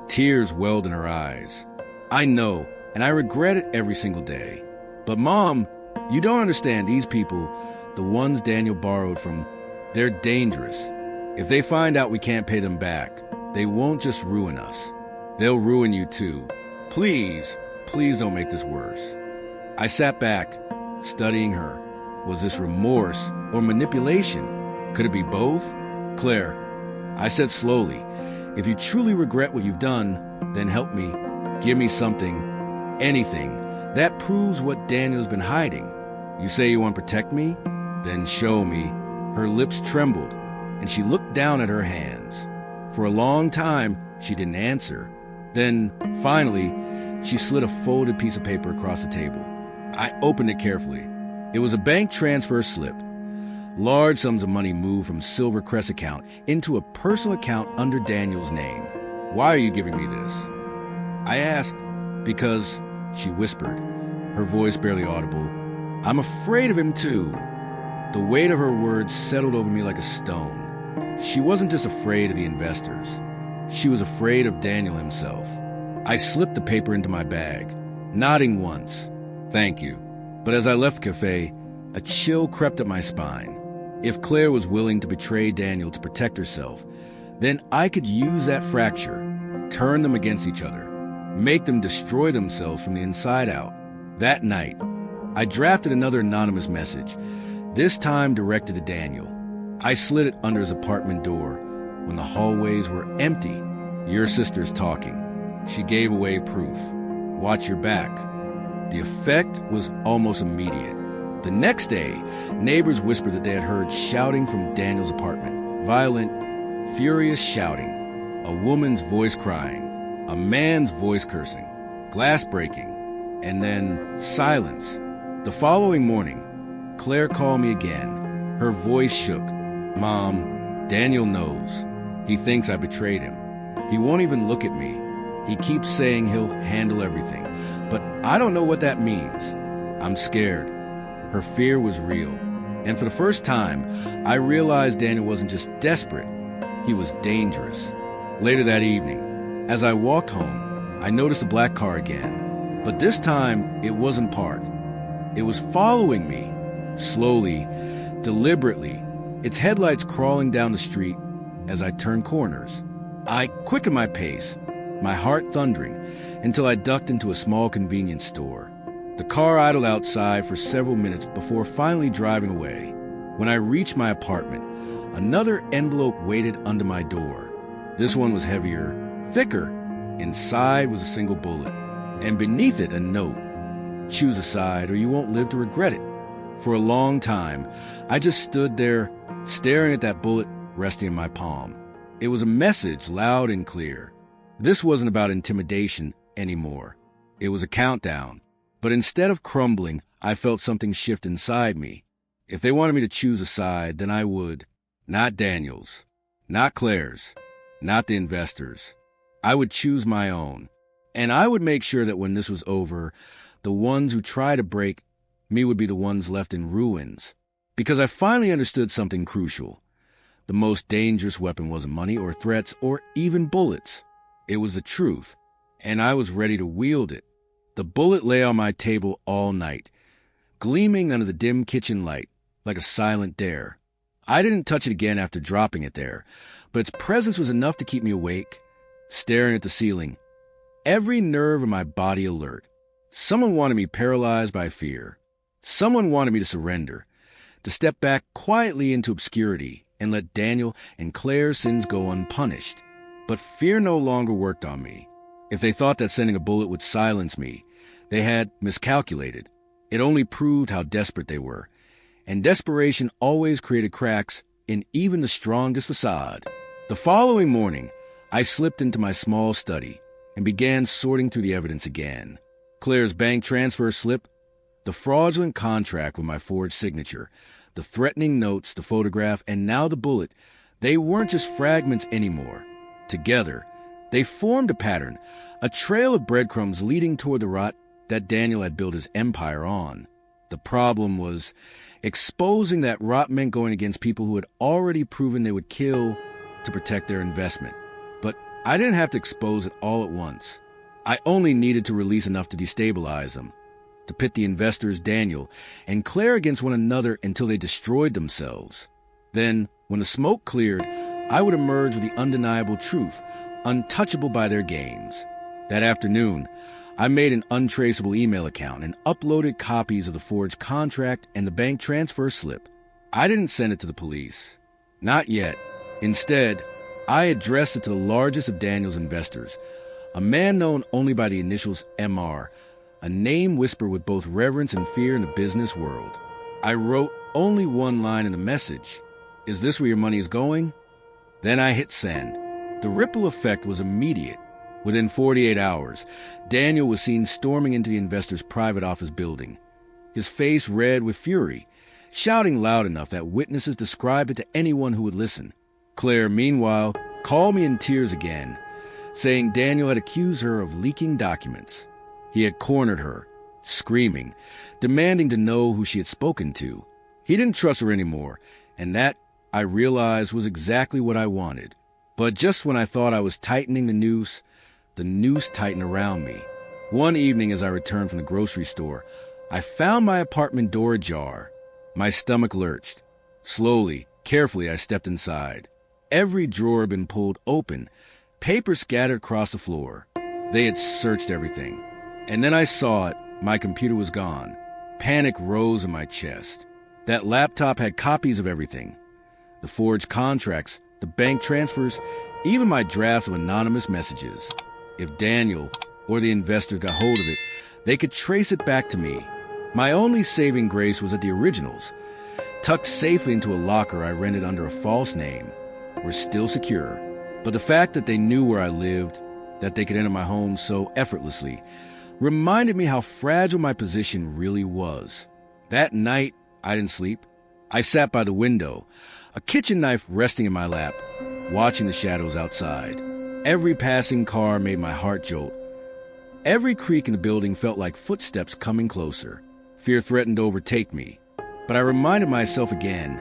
Tears welled in her eyes. "I know, and I regret it every single day. But Mom, you don't understand. These people, the ones Daniel borrowed from, they're dangerous. If they find out we can't pay them back, they won't just ruin us. They'll ruin you too. Please, please don't make this worse." I sat back, studying her. Was this remorse or manipulation? Could it be both? "Claire," I said slowly, "if you truly regret what you've done, then help me. Give me something, anything, that proves what Daniel's been hiding. You say you want to protect me? Then show me." Her lips trembled, and she looked down at her hands. For a long time, she didn't answer. Then, finally, she slid a folded piece of paper across the table. I opened it carefully. It was a bank transfer slip. Large sums of money moved from Silvercrest account into a personal account under Daniel's name. "Why are you giving me this?" I asked. "Because," she whispered, her voice barely audible, "I'm afraid of him too." The weight of her words settled over me like a stone. She wasn't just afraid of the investors. She was afraid of Daniel himself. I slipped the paper into my bag, nodding once. "Thank you." But as I left the cafe, a chill crept up my spine. If Claire was willing to betray Daniel to protect herself, then I could use that fracture, turn them against each other, make them destroy themselves from the inside out. That night, I drafted another anonymous message, this time directed to Daniel. I slid it under his apartment door when the hallways were empty. "Your sister's talking. She gave away proof. Watch your back." The effect was almost immediate. The next day, neighbors whispered that they had heard shouting from Daniel's apartment. Violent, furious shouting. A woman's voice crying. A man's voice cursing. Glass breaking. And then silence. The following morning, Claire called me again. Her voice shook. "Mom, Daniel knows. He thinks I betrayed him. He won't even look at me. He keeps saying he'll handle everything. But I don't know what that means. I'm scared." Her fear was real. And for the first time, I realized Daniel wasn't just desperate. He was dangerous. Later that evening, as I walked home, I noticed a black car again. But this time, it wasn't parked. It was following me. Slowly, deliberately, its headlights crawling down the street as I turned corners. I quickened my pace, my heart thundering, until I ducked into a small convenience store. The car idled outside for several minutes before finally driving away. When I reached my apartment, another envelope waited under my door. This one was heavier, thicker. Inside was a single bullet, and beneath it a note. "Choose a side or you won't live to regret it." For a long time, I just stood there, staring at that bullet resting in my palm. It was a message loud and clear. This wasn't about intimidation anymore. It was a countdown. But instead of crumbling, I felt something shift inside me. If they wanted me to choose a side, then I would. Not Daniel's, not Claire's, not the investors. I would choose my own. And I would make sure that when this was over, the ones who try to break me would be the ones left in ruins. Because I finally understood something crucial. The most dangerous weapon wasn't money or threats or even bullets. It was the truth, and I was ready to wield it. The bullet lay on my table all night, gleaming under the dim kitchen light, like a silent dare. I didn't touch it again after dropping it there, but its presence was enough to keep me awake, staring at the ceiling, every nerve in my body alert. Someone wanted me paralyzed by fear. Someone wanted me to surrender, to step back quietly into obscurity and let Daniel and Claire's sins go unpunished. But fear no longer worked on me. If they thought that sending a bullet would silence me, they had miscalculated. It only proved how desperate they were. And desperation always created cracks in even the strongest facade. The following morning, I slipped into my small study and began sorting through the evidence again. Claire's bank transfer slip, the fraudulent contract with my forged signature, the threatening notes, the photograph, and now the bullet. They weren't just fragments anymore. Together, they formed a pattern, a trail of breadcrumbs leading toward the rot that Daniel had built his empire on. The problem was exposing that rot meant going against people who had already proven they would kill to protect their investment. But I didn't have to expose it all at once. I only needed to release enough to destabilize them, to pit the investors, Daniel, and Claire against one another until they destroyed themselves. Then, when the smoke cleared, I would emerge with the undeniable truth, untouchable by their games. That afternoon, I made an untraceable email account and uploaded copies of the forged contract and the bank transfer slip. I didn't send it to the police. Not yet. Instead, I addressed it to the largest of Daniel's investors, a man known only by the initials MR, a name whispered with both reverence and fear in the business world. I wrote only one line in the message. "Is this where your money is going?" Then I hit send. The ripple effect was immediate. Within 48 hours, Daniel was seen storming into the investor's private office building, his face red with fury, shouting loud enough that witnesses described it to anyone who would listen. Claire, meanwhile, called me in tears again, saying Daniel had accused her of leaking documents. He had cornered her, screaming, demanding to know who she had spoken to. He didn't trust her anymore, and that, I realized, was exactly what I wanted. But just when I thought I was tightening the noose tightened around me. One evening as I returned from the grocery store, I found my apartment door ajar. My stomach lurched. Slowly, carefully, I stepped inside. Every drawer had been pulled open, paper scattered across the floor. They had searched everything. And then I saw it. My computer was gone. Panic rose in my chest. That laptop had copies of everything. The forged contracts, the bank transfers, even my drafts of anonymous messages. If Daniel or the investors got hold of it, they could trace it back to me. My only saving grace was that the originals, tucked safely into a locker I rented under a false name, were still secure. But the fact that they knew where I lived, that they could enter my home so effortlessly, reminded me how fragile my position really was. That night, I didn't sleep. I sat by the window, a kitchen knife resting in my lap, watching the shadows outside. Every passing car made my heart jolt. Every creak in the building felt like footsteps coming closer. Fear threatened to overtake me. But I reminded myself again,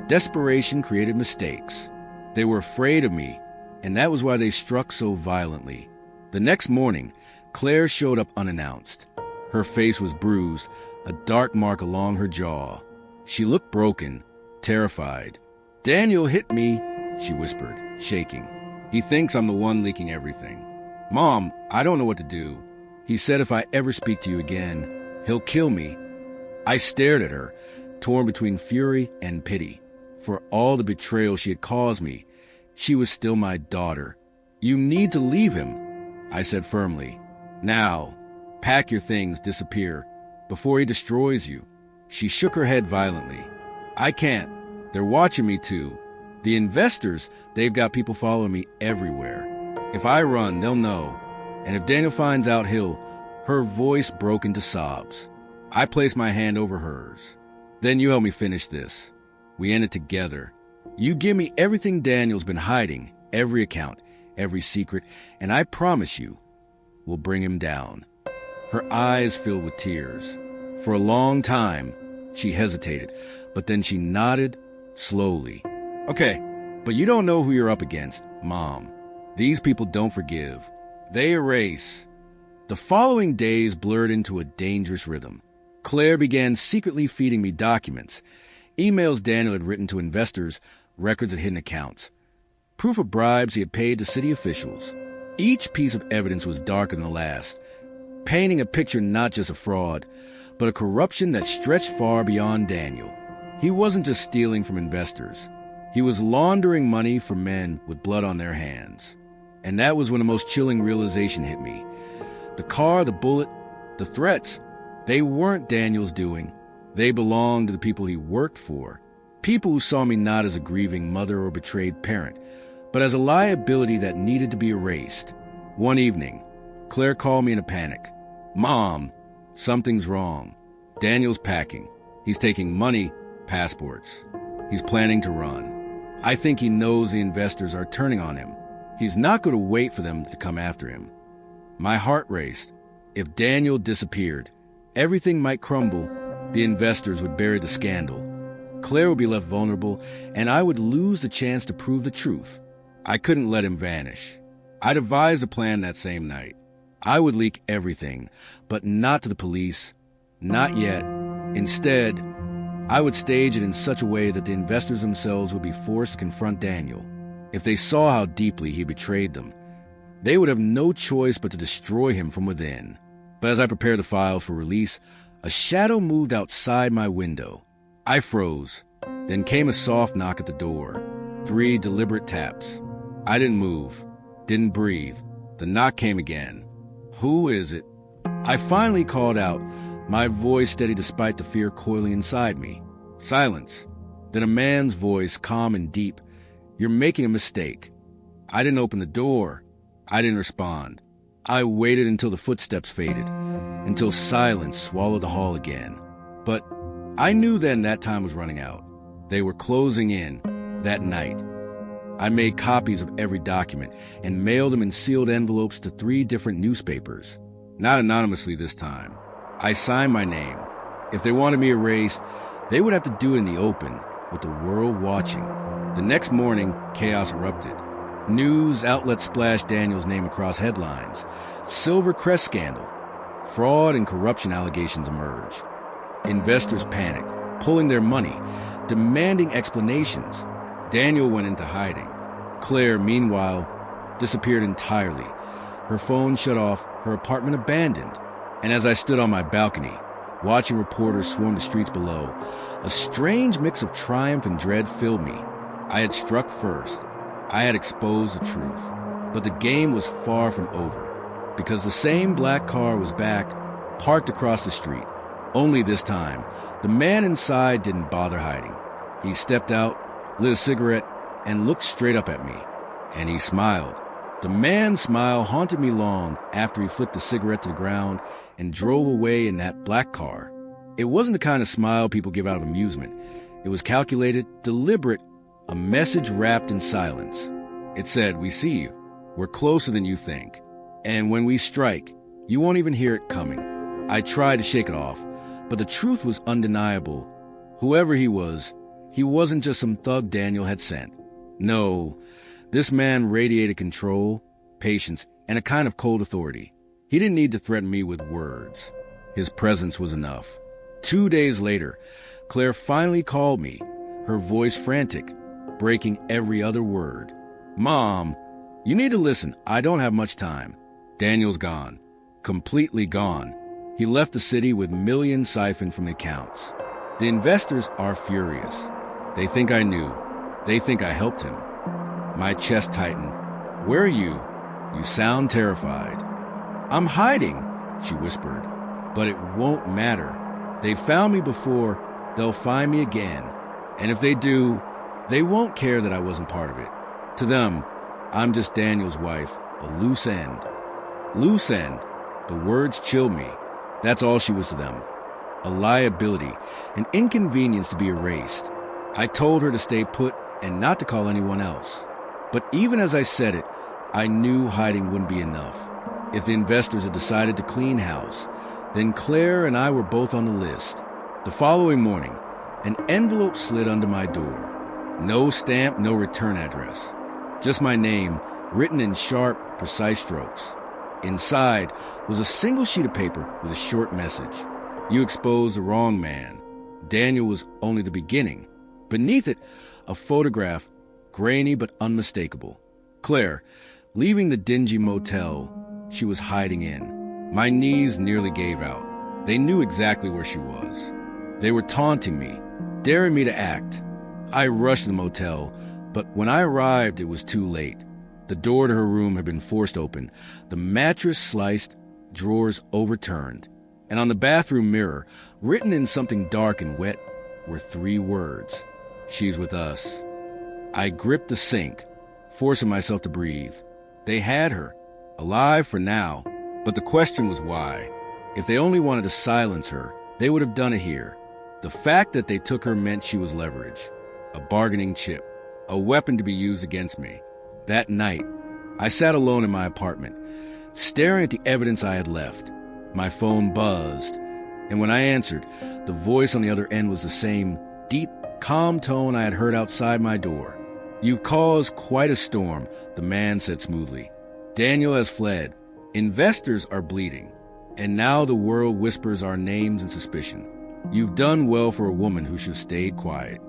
desperation created mistakes. They were afraid of me, and that was why they struck so violently. The next morning, Claire showed up unannounced. Her face was bruised, a dark mark along her jaw. She looked broken, terrified. "Daniel hit me," she whispered, shaking. "He thinks I'm the one leaking everything. Mom, I don't know what to do. He said if I ever speak to you again, he'll kill me." I stared at her, torn between fury and pity. For all the betrayal she had caused me, she was still my daughter. "You need to leave him," I said firmly. "Now, pack your things, disappear, before he destroys you." She shook her head violently. "I can't. They're watching me too. The investors, they've got people following me everywhere. If I run, they'll know. And if Daniel finds out, he'll..." Her voice broke into sobs. I placed my hand over hers. Then you help me finish this. We end it together. You give me everything Daniel's been hiding, every account, every secret, and I promise you, we'll bring him down." Her eyes filled with tears. For a long time, she hesitated, but then she nodded slowly. "Okay, but you don't know who you're up against, Mom. These people don't forgive. They erase." The following days blurred into a dangerous rhythm. Claire began secretly feeding me documents, emails Daniel had written to investors, records of hidden accounts, proof of bribes he had paid to city officials. Each piece of evidence was darker than the last, painting a picture not just of fraud, but a corruption that stretched far beyond Daniel. He wasn't just stealing from investors. He was laundering money for men with blood on their hands. And that was when the most chilling realization hit me. The car, the bullet, the threats, they weren't Daniel's doing. They belonged to the people he worked for. People who saw me not as a grieving mother or betrayed parent, but as a liability that needed to be erased. One evening, Claire called me in a panic. "Mom, something's wrong. Daniel's packing. He's taking money, passports. He's planning to run. I think he knows the investors are turning on him. He's not going to wait for them to come after him." My heart raced. If Daniel disappeared, everything might crumble. The investors would bury the scandal. Claire would be left vulnerable, and I would lose the chance to prove the truth. I couldn't let him vanish. I devised a plan that same night. I would leak everything, but not to the police. Not yet. Instead, I would stage it in such a way that the investors themselves would be forced to confront Daniel. If they saw how deeply he betrayed them, they would have no choice but to destroy him from within. But as I prepared the file for release, a shadow moved outside my window. I froze. Then came a soft knock at the door. 3 deliberate taps. I didn't move, didn't breathe. The knock came again. "Who is it?" I finally called out, my voice steady despite the fear coiling inside me. Silence. Then a man's voice, calm and deep. "You're making a mistake." I didn't open the door. I didn't respond. I waited until the footsteps faded, until silence swallowed the hall again. But I knew then that time was running out. They were closing in, that night. I made copies of every document and mailed them in sealed envelopes to 3 different newspapers. Not anonymously this time. I signed my name. If they wanted me erased, they would have to do it in the open, with the world watching. The next morning, chaos erupted. News outlets splashed Daniel's name across headlines. Silver Crest scandal. Fraud and corruption allegations emerged. Investors panicked, pulling their money, demanding explanations. Daniel went into hiding. Claire, meanwhile, disappeared entirely. Her phone shut off, her apartment abandoned. And as I stood on my balcony, watching reporters swarm the streets below, a strange mix of triumph and dread filled me. I had struck first. I had exposed the truth. But the game was far from over, because the same black car was back, parked across the street. Only this time, the man inside didn't bother hiding. He stepped out, lit a cigarette, and looked straight up at me. And he smiled. The man's smile haunted me long after he flipped the cigarette to the ground and drove away in that black car. It wasn't the kind of smile people give out of amusement. It was calculated, deliberate, a message wrapped in silence. It said, "We see you. We're closer than you think. And when we strike, you won't even hear it coming." I tried to shake it off, but the truth was undeniable. Whoever he wasn't just some thug Daniel had sent. No, this man radiated control, patience, and a kind of cold authority. He didn't need to threaten me with words. His presence was enough. 2 days later, Claire finally called me, her voice frantic, breaking every other word. "Mom, you need to listen. I don't have much time. Daniel's gone. Completely gone. He left the city with millions siphoned from the accounts. The investors are furious. They think I knew. They think I helped him." My chest tightened. "Where are you? You sound terrified." "I'm hiding," she whispered. "But it won't matter. They found me before. They'll find me again. And if they do, they won't care that I wasn't part of it. To them, I'm just Daniel's wife, a loose end." Loose end. The words chilled me. That's all she was to them. a liability, an inconvenience to be erased. I told her to stay put and not to call anyone else. But even as I said it, I knew hiding wouldn't be enough. If the investors had decided to clean house, then Claire and I were both on the list. The following morning, an envelope slid under my door. No stamp, no return address. Just my name, written in sharp, precise strokes. Inside was a single sheet of paper with a short message. You exposed the wrong man. Daniel was only the beginning. Beneath it, a photograph, grainy but unmistakable. Claire, leaving the dingy motel she was hiding in. My knees nearly gave out. They knew exactly where she was. They were taunting me, daring me to act. I rushed the motel, but when I arrived, it was too late. The door to her room had been forced open, the mattress sliced, drawers overturned, and on the bathroom mirror, written in something dark and wet, were 3 words. She's with us. I gripped the sink, forcing myself to breathe. They had her, alive for now, but the question was why. If they only wanted to silence her, they would have done it here. The fact that they took her meant she was leverage, a bargaining chip, a weapon to be used against me. That night, I sat alone in my apartment, staring at the evidence I had left. My phone buzzed, and when I answered, the voice on the other end was the same deep, calm tone I had heard outside my door. "You've caused quite a storm," the man said smoothly. "Daniel has fled. Investors are bleeding. And now the world whispers our names in suspicion. You've done well for a woman who should have stayed quiet."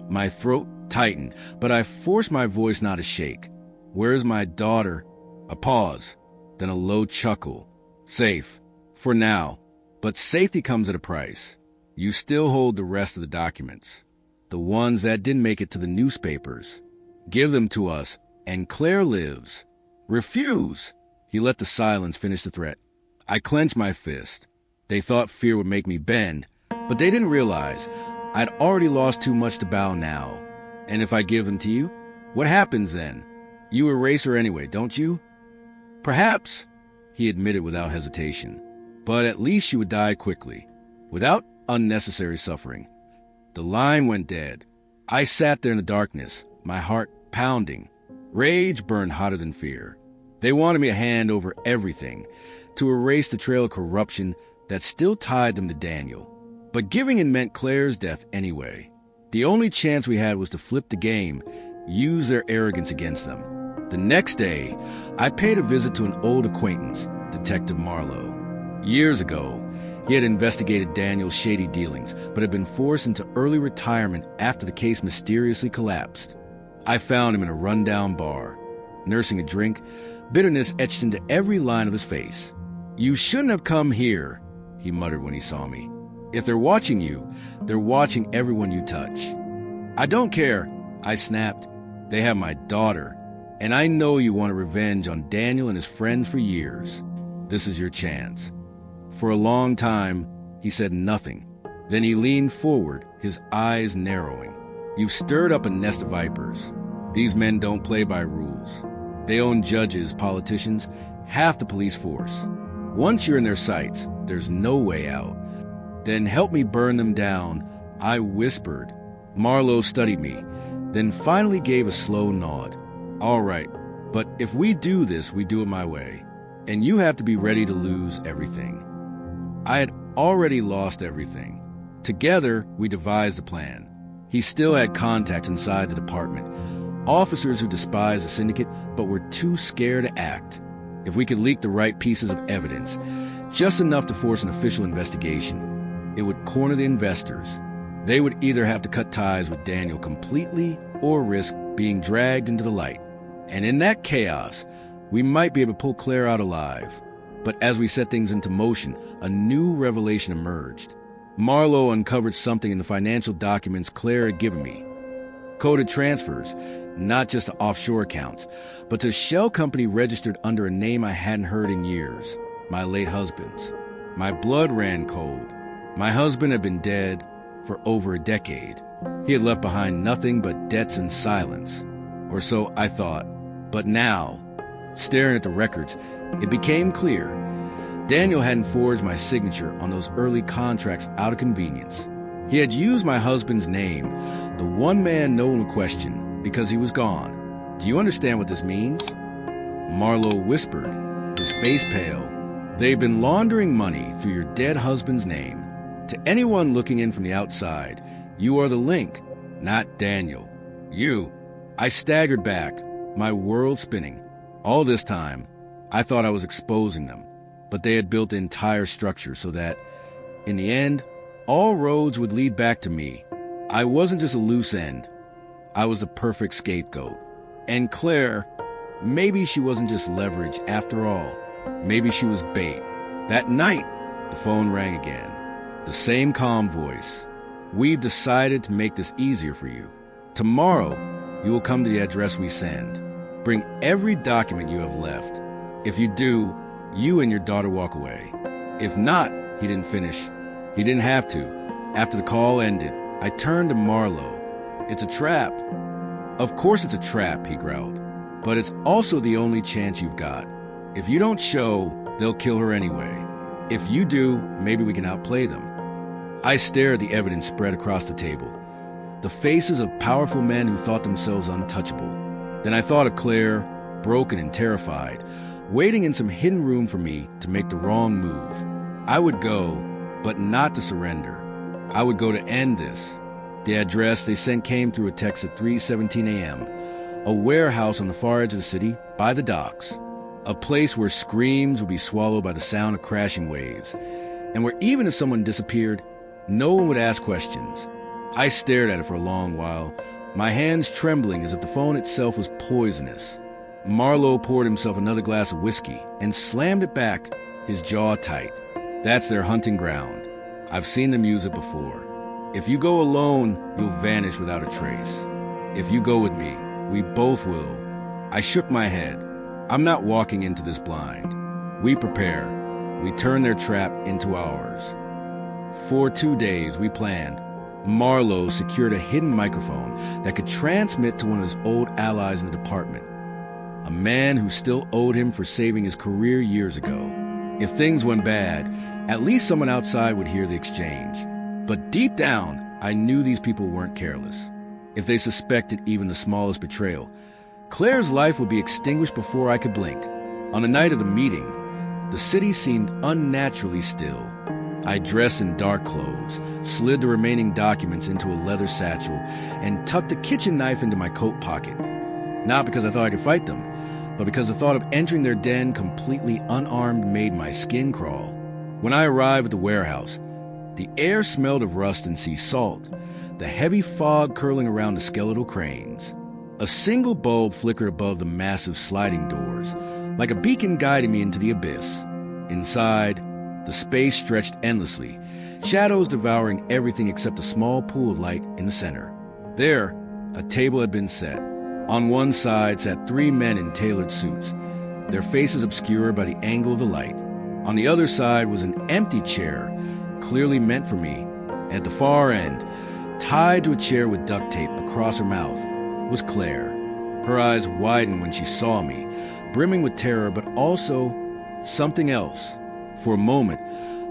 My throat tightened, but I forced my voice not to shake. "Where's my daughter?" A pause, then a low chuckle. "Safe. For now. But safety comes at a price. You still hold the rest of the documents. The ones that didn't make it to the newspapers. Give them to us, and Claire lives." "Refuse!" He let the silence finish the threat. I clenched my fist. They thought fear would make me bend, but they didn't realize I'd already lost too much to bow now. "And if I give them to you, what happens then? You erase her anyway, don't you?" "Perhaps," he admitted without hesitation. "But at least she would die quickly, without unnecessary suffering." The line went dead. I sat there in the darkness, my heart pounding. Rage burned hotter than fear. They wanted me to hand over everything, to erase the trail of corruption that still tied them to Daniel. But giving in meant Claire's death anyway. The only chance we had was to flip the game, use their arrogance against them. The next day, I paid a visit to an old acquaintance, Detective Marlowe. Years ago, he had investigated Daniel's shady dealings, but had been forced into early retirement after the case mysteriously collapsed. I found him in a rundown bar, nursing a drink, bitterness etched into every line of his face. "You shouldn't have come here," he muttered when he saw me. "If they're watching you, they're watching everyone you touch." "I don't care," I snapped. "They have my daughter, and I know you wanted revenge on Daniel and his friends for years. This is your chance." For a long time, he said nothing. Then he leaned forward, his eyes narrowing. "You've stirred up a nest of vipers. These men don't play by rules. They own judges, politicians, half the police force. Once you're in their sights, there's no way out. Then help me burn them down," I whispered. Marlowe studied me, then finally gave a slow nod. "All right, but if we do this, we do it my way. And you have to be ready to lose everything." I had already lost everything. Together, we devised a plan. He still had contacts inside the department, officers who despised the syndicate but were too scared to act. If we could leak the right pieces of evidence, just enough to force an official investigation, it would corner the investors. They would either have to cut ties with Daniel completely or risk being dragged into the light. And in that chaos, we might be able to pull Claire out alive. But as we set things into motion, a new revelation emerged. Marlowe uncovered something in the financial documents Claire had given me. Coded transfers, not just to offshore accounts, but to a shell company registered under a name I hadn't heard in years, my late husband's. My blood ran cold. My husband had been dead for over a decade. He had left behind nothing but debts and silence. Or so I thought. But now, staring at the records, it became clear. Daniel hadn't forged my signature on those early contracts out of convenience. He had used my husband's name, the one man no one would question, because he was gone. Do you understand what this means? Marlowe whispered, his face pale. They've been laundering money through your dead husband's name. To anyone looking in from the outside, you are the link, not Daniel. You. I staggered back, my world spinning. All this time, I thought I was exposing them, but they had built the entire structure so that, in the end, all roads would lead back to me. I wasn't just a loose end. I was the perfect scapegoat. And Claire, maybe she wasn't just leverage after all. Maybe she was bait. That night, the phone rang again. The same calm voice. We've decided to make this easier for you. Tomorrow, you will come to the address we send. Bring every document you have left. If you do, you and your daughter walk away. If not, he didn't finish. He didn't have to. After the call ended, I turned to Marlowe. It's a trap. Of course it's a trap, he growled. But it's also the only chance you've got. If you don't show, they'll kill her anyway. If you do, maybe we can outplay them. I stared at the evidence spread across the table. The faces of powerful men who thought themselves untouchable. Then I thought of Claire, broken and terrified, waiting in some hidden room for me to make the wrong move. I would go, but not to surrender. I would go to end this. The address they sent came through a text at 3:17 a.m. A warehouse on the far edge of the city, by the docks. A place where screams would be swallowed by the sound of crashing waves, and where even if someone disappeared, no one would ask questions. I stared at it for a long while, my hands trembling as if the phone itself was poisonous. Marlowe poured himself another glass of whiskey and slammed it back, his jaw tight. That's their hunting ground. I've seen them use it before. If you go alone, you'll vanish without a trace. If you go with me, we both will. I shook my head. I'm not walking into this blind. We prepare. We turn their trap into ours. For 2 days, we planned. Marlowe secured a hidden microphone that could transmit to one of his old allies in the department, a man who still owed him for saving his career years ago. If things went bad, at least someone outside would hear the exchange. But deep down, I knew these people weren't careless. If they suspected even the smallest betrayal, Claire's life would be extinguished before I could blink. On the night of the meeting, the city seemed unnaturally still. I dressed in dark clothes, slid the remaining documents into a leather satchel, and tucked a kitchen knife into my coat pocket. Not because I thought I could fight them, but because the thought of entering their den completely unarmed made my skin crawl. When I arrived at the warehouse, the air smelled of rust and sea salt, the heavy fog curling around the skeletal cranes. A single bulb flickered above the massive sliding doors, like a beacon guiding me into the abyss. Inside, the space stretched endlessly, shadows devouring everything except a small pool of light in the center. There, a table had been set. On one side sat 3 men in tailored suits, their faces obscured by the angle of the light. On the other side was an empty chair, clearly meant for me. And at the far end, tied to a chair with duct tape across her mouth, was Claire. Her eyes widened when she saw me, brimming with terror, but also something else. For a moment,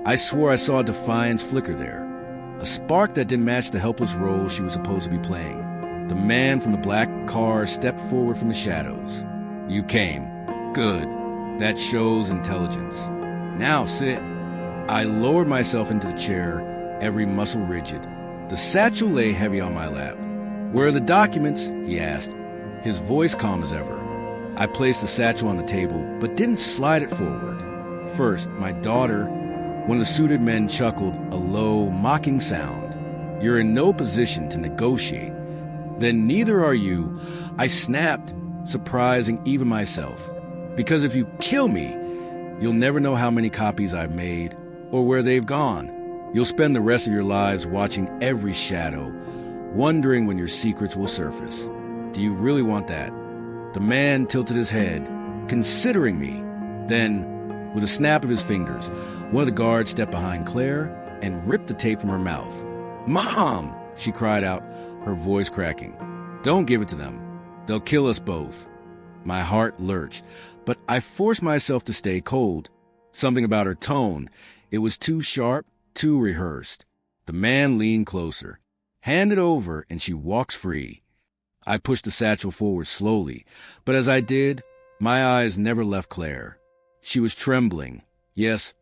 I swore I saw defiance flicker there, a spark that didn't match the helpless role she was supposed to be playing. The man from the black car stepped forward from the shadows. You came. Good. That shows intelligence. Now sit. I lowered myself into the chair, every muscle rigid. The satchel lay heavy on my lap. Where are the documents? He asked, his voice calm as ever. I placed the satchel on the table, but didn't slide it forward. First, my daughter. One of the suited men chuckled, a low, mocking sound. You're in no position to negotiate. Then neither are you. I snapped, surprising even myself. Because if you kill me, you'll never know how many copies I've made or where they've gone. You'll spend the rest of your lives watching every shadow, wondering when your secrets will surface. Do you really want that? The man tilted his head, considering me. Then, with a snap of his fingers, one of the guards stepped behind Claire and ripped the tape from her mouth. "Mom!" she cried out, her voice cracking. "Don't give it to them. They'll kill us both." My heart lurched, but I forced myself to stay cold. Something about her tone. It was too sharp, too rehearsed. The man leaned closer. Hand it over, and she walks free. I pushed the satchel forward slowly, but as I did, my eyes never left Claire. She was trembling, yes,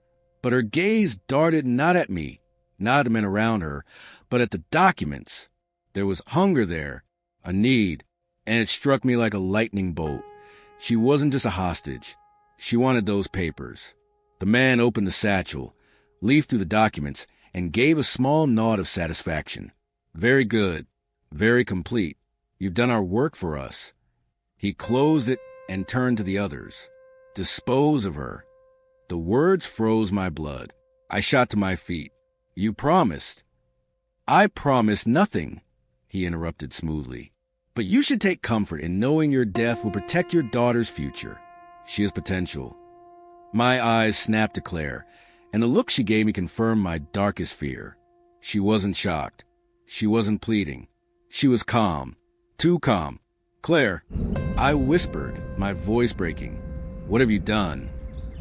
but her gaze darted not at me, not at the men around her, but at the documents. There was hunger there, a need, and it struck me like a lightning bolt. She wasn't just a hostage. She wanted those papers. The man opened the satchel, leafed through the documents, and gave a small nod of satisfaction. Very good, very complete. You've done our work for us. He closed it and turned to the others. Dispose of her. The words froze my blood. I shot to my feet. You promised. I promised nothing, he interrupted smoothly. But you should take comfort in knowing your death will protect your daughter's future. She has potential. My eyes snapped to Claire, and the look she gave me confirmed my darkest fear. She wasn't shocked. She wasn't pleading. She was calm. Too calm. Claire, I whispered, my voice breaking. What have you done?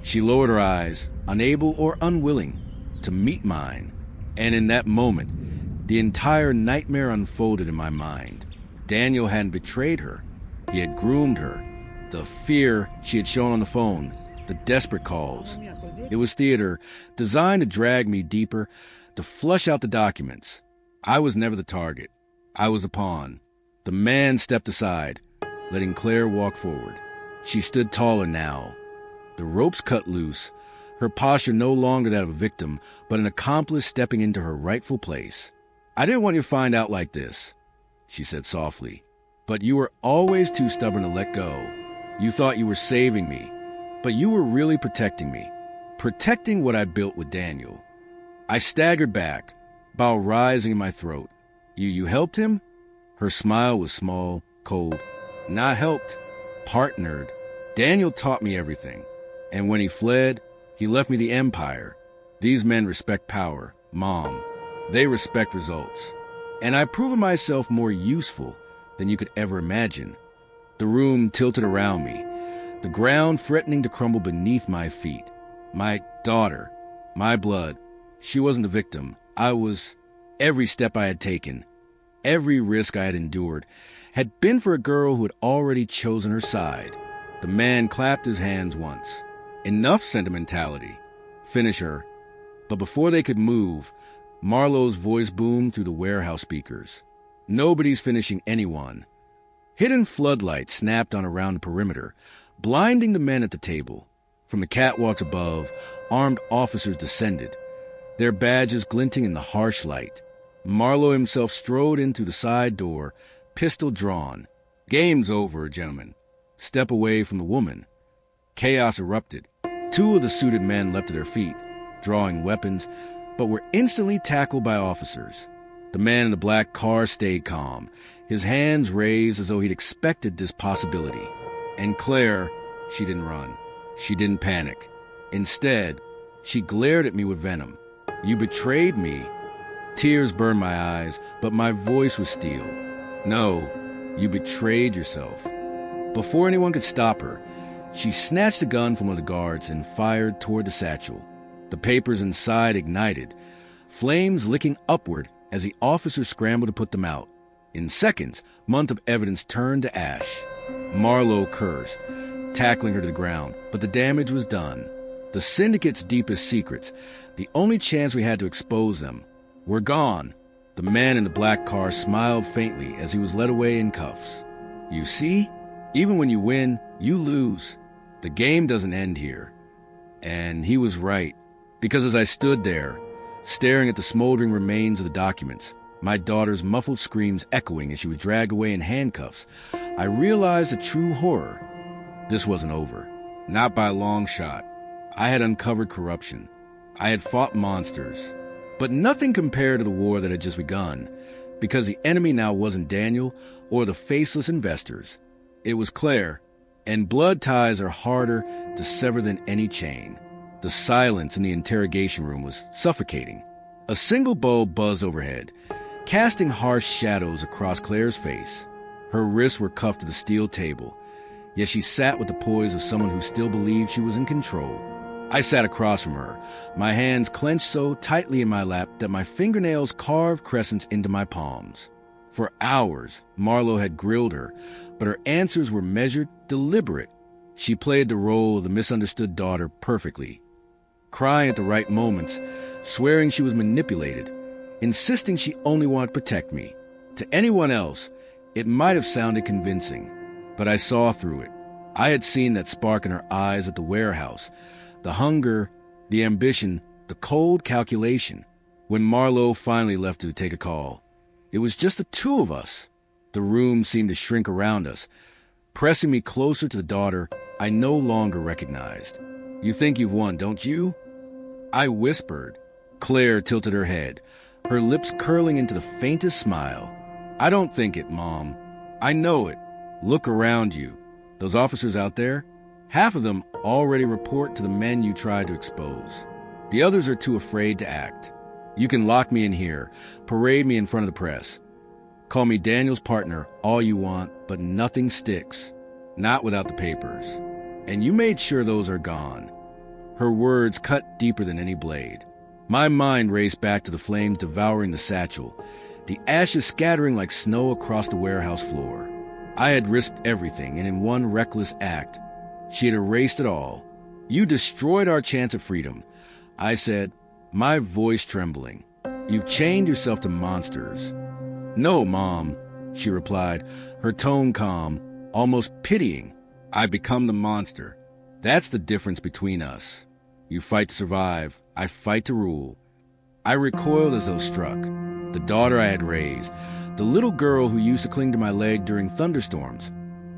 She lowered her eyes, unable or unwilling to meet mine. And in that moment, the entire nightmare unfolded in my mind. Daniel hadn't betrayed her. He had groomed her. The fear she had shown on the phone, the desperate calls. It was theater, designed to drag me deeper, to flush out the documents. I was never the target. I was a pawn. The man stepped aside, letting Claire walk forward. She stood taller now. The ropes cut loose, her posture no longer that of a victim, but an accomplice stepping into her rightful place. I didn't want you to find out like this, she said softly. But you were always too stubborn to let go. You thought you were saving me, but you were really protecting me. Protecting what I built with Daniel. I staggered back, bile rising in my throat. You helped him? Her smile was small, cold. Not helped, partnered. Daniel taught me everything. And when he fled, he left me the empire. These men respect power, Mom. They respect results. And I've proven myself more useful than you could ever imagine. The room tilted around me, the ground threatening to crumble beneath my feet. My daughter, my blood. She wasn't the victim. I was. Every step I had taken, every risk I had endured, had been for a girl who had already chosen her side. The man clapped his hands once. Enough sentimentality. Finish her. But before they could move, Marlowe's voice boomed through the warehouse speakers. Nobody's finishing anyone. Hidden floodlights snapped on around the perimeter, blinding the men at the table. From the catwalks above, armed officers descended, their badges glinting in the harsh light. Marlowe himself strode in through the side door, pistol drawn. Game's over, gentlemen. Step away from the woman. Chaos erupted. Two of the suited men leapt to their feet, drawing weapons, but were instantly tackled by officers. The man in the black car stayed calm, his hands raised as though he'd expected this possibility. And Claire, she didn't run. She didn't panic. Instead, she glared at me with venom. You betrayed me. Tears burned my eyes, but my voice was steel. No, you betrayed yourself. Before anyone could stop her, she snatched a gun from one of the guards and fired toward the satchel. The papers inside ignited, flames licking upward as the officers scrambled to put them out. In seconds, months of evidence turned to ash. Marlowe cursed, tackling her to the ground, but the damage was done. The syndicate's deepest secrets, the only chance we had to expose them, were gone. The man in the black car smiled faintly as he was led away in cuffs. You see? Even when you win, you lose. The game doesn't end here. And he was right, because as I stood there, staring at the smoldering remains of the documents, my daughter's muffled screams echoing as she was dragged away in handcuffs, I realized the true horror. This wasn't over. Not by a long shot. I had uncovered corruption. I had fought monsters. But nothing compared to the war that had just begun, because the enemy now wasn't Daniel or the faceless investors. It was Claire, and blood ties are harder to sever than any chain. The silence in the interrogation room was suffocating. A single bulb buzzed overhead, casting harsh shadows across Claire's face. Her wrists were cuffed to the steel table, yet she sat with the poise of someone who still believed she was in control. I sat across from her, my hands clenched so tightly in my lap that my fingernails carved crescents into my palms. For hours, Marlo had grilled her, but her answers were measured, deliberate. She played the role of the misunderstood daughter perfectly, crying at the right moments, swearing she was manipulated, insisting she only wanted to protect me. To anyone else, it might have sounded convincing, but I saw through it. I had seen that spark in her eyes at the warehouse, the hunger, the ambition, the cold calculation. When Marlo finally left her to take a call, it was just the two of us. The room seemed to shrink around us, pressing me closer to the daughter I no longer recognized. "You think you've won, don't you?" I whispered. Claire tilted her head, her lips curling into the faintest smile. "I don't think it, Mom. I know it. Look around you. Those officers out there, half of them already report to the men you tried to expose. The others are too afraid to act. You can lock me in here, parade me in front of the press. Call me Daniel's partner all you want, but nothing sticks. Not without the papers. And you made sure those are gone." Her words cut deeper than any blade. My mind raced back to the flames devouring the satchel, the ashes scattering like snow across the warehouse floor. I had risked everything, and in one reckless act, she had erased it all. "You destroyed our chance at freedom," I said, my voice trembling. "You've chained yourself to monsters." "No, Mom," she replied, her tone calm, almost pitying. "I've become the monster. That's the difference between us. You fight to survive, I fight to rule." I recoiled as though struck. The daughter I had raised, the little girl who used to cling to my leg during thunderstorms,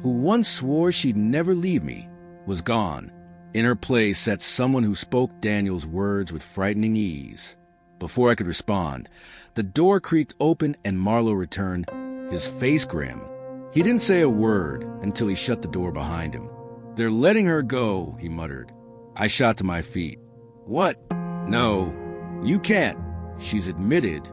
who once swore she'd never leave me, was gone. In her place sat someone who spoke Daniel's words with frightening ease. Before I could respond, the door creaked open and Marlo returned, his face grim. He didn't say a word until he shut the door behind him. "They're letting her go," he muttered. I shot to my feet. "What? No, you can't. She's admitted."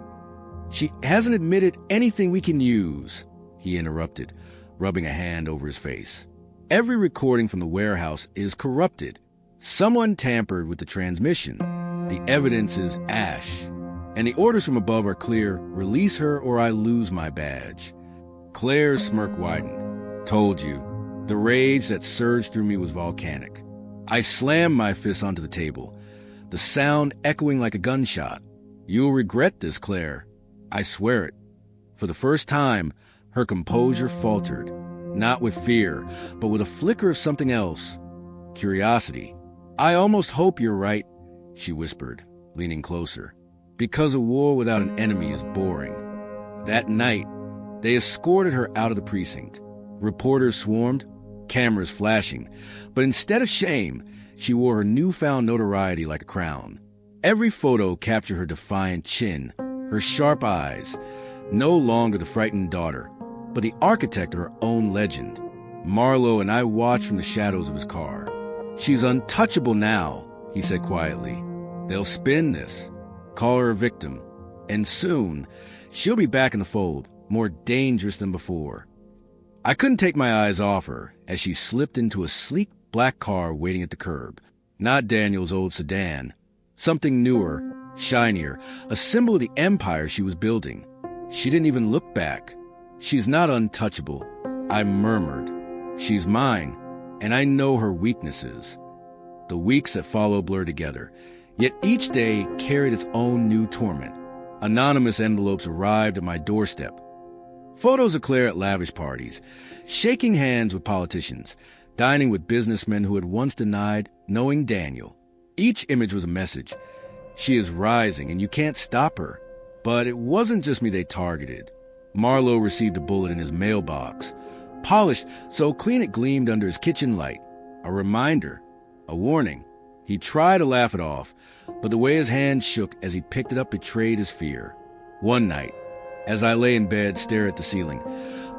"She hasn't admitted anything we can use," he interrupted, rubbing a hand over his face. "Every recording from the warehouse is corrupted. Someone tampered with the transmission. The evidence is ash. And the orders from above are clear: release her or I lose my badge." Claire's smirk widened. "Told you." The rage that surged through me was volcanic. I slammed my fist onto the table, the sound echoing like a gunshot. "You'll regret this, Claire. I swear it." For the first time, her composure faltered, not with fear, but with a flicker of something else. Curiosity. "I almost hope you're right," she whispered, leaning closer. "Because a war without an enemy is boring." That night, they escorted her out of the precinct. Reporters swarmed, cameras flashing, but instead of shame, she wore her newfound notoriety like a crown. Every photo captured her defiant chin, her sharp eyes, no longer the frightened daughter, but the architect of her own legend. Marlo and I watched from the shadows of his car. "She's untouchable now," he said quietly. "They'll spin this, call her a victim, and soon she'll be back in the fold, more dangerous than before." I couldn't take my eyes off her as she slipped into a sleek black car waiting at the curb. Not Daniel's old sedan. Something newer, shinier, a symbol of the empire she was building. She didn't even look back. "She's not untouchable," I murmured. "She's mine, and I know her weaknesses." The weeks that followed blurred together, yet each day carried its own new torment. Anonymous envelopes arrived at my doorstep. Photos of Claire at lavish parties, shaking hands with politicians, dining with businessmen who had once denied knowing Daniel. Each image was a message. She is rising, and you can't stop her. But it wasn't just me they targeted. Marlo received a bullet in his mailbox, polished so clean it gleamed under his kitchen light. A reminder, a warning. He tried to laugh it off, but the way his hand shook as he picked it up betrayed his fear. One night, as I lay in bed staring at the ceiling,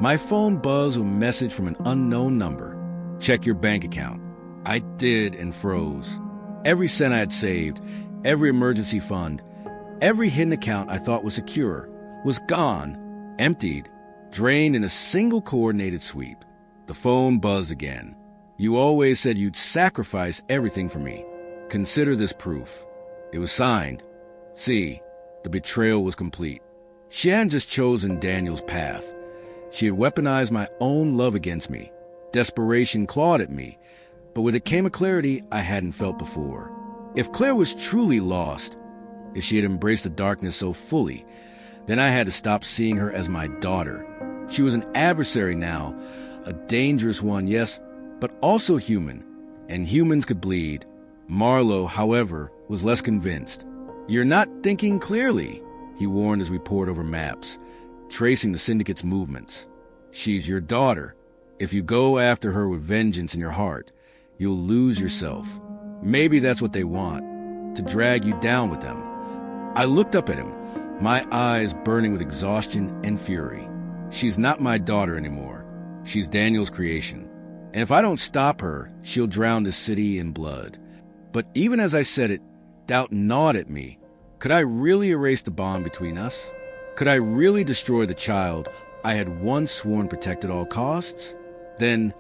my phone buzzed with a message from an unknown number. "Check your bank account." I did and froze. Every cent I had saved, every emergency fund, every hidden account I thought was secure, was gone, emptied, drained in a single coordinated sweep. The phone buzzed again. "You always said you'd sacrifice everything for me." Consider this proof. It was signed. See, the betrayal was complete. She hadn't just chosen Daniel's path. She had weaponized my own love against me. Desperation clawed at me, but with it came a clarity I hadn't felt before. If Claire was truly lost, if she had embraced the darkness so fully, then I had to stop seeing her as my daughter. She was an adversary now, a dangerous one, yes, but also human, and humans could bleed. Marlowe, however, was less convinced. "You're not thinking clearly," he warned as we pored over maps, tracing the syndicate's movements. "She's your daughter. If you go after her with vengeance in your heart, you'll lose yourself. Maybe that's what they want, to drag you down with them." I looked up at him, my eyes burning with exhaustion and fury. She's not my daughter anymore. She's Daniel's creation. And if I don't stop her, she'll drown this city in blood. But even as I said it, doubt gnawed at me. Could I really erase the bond between us? Could I really destroy the child I had once sworn protected at all costs? Then,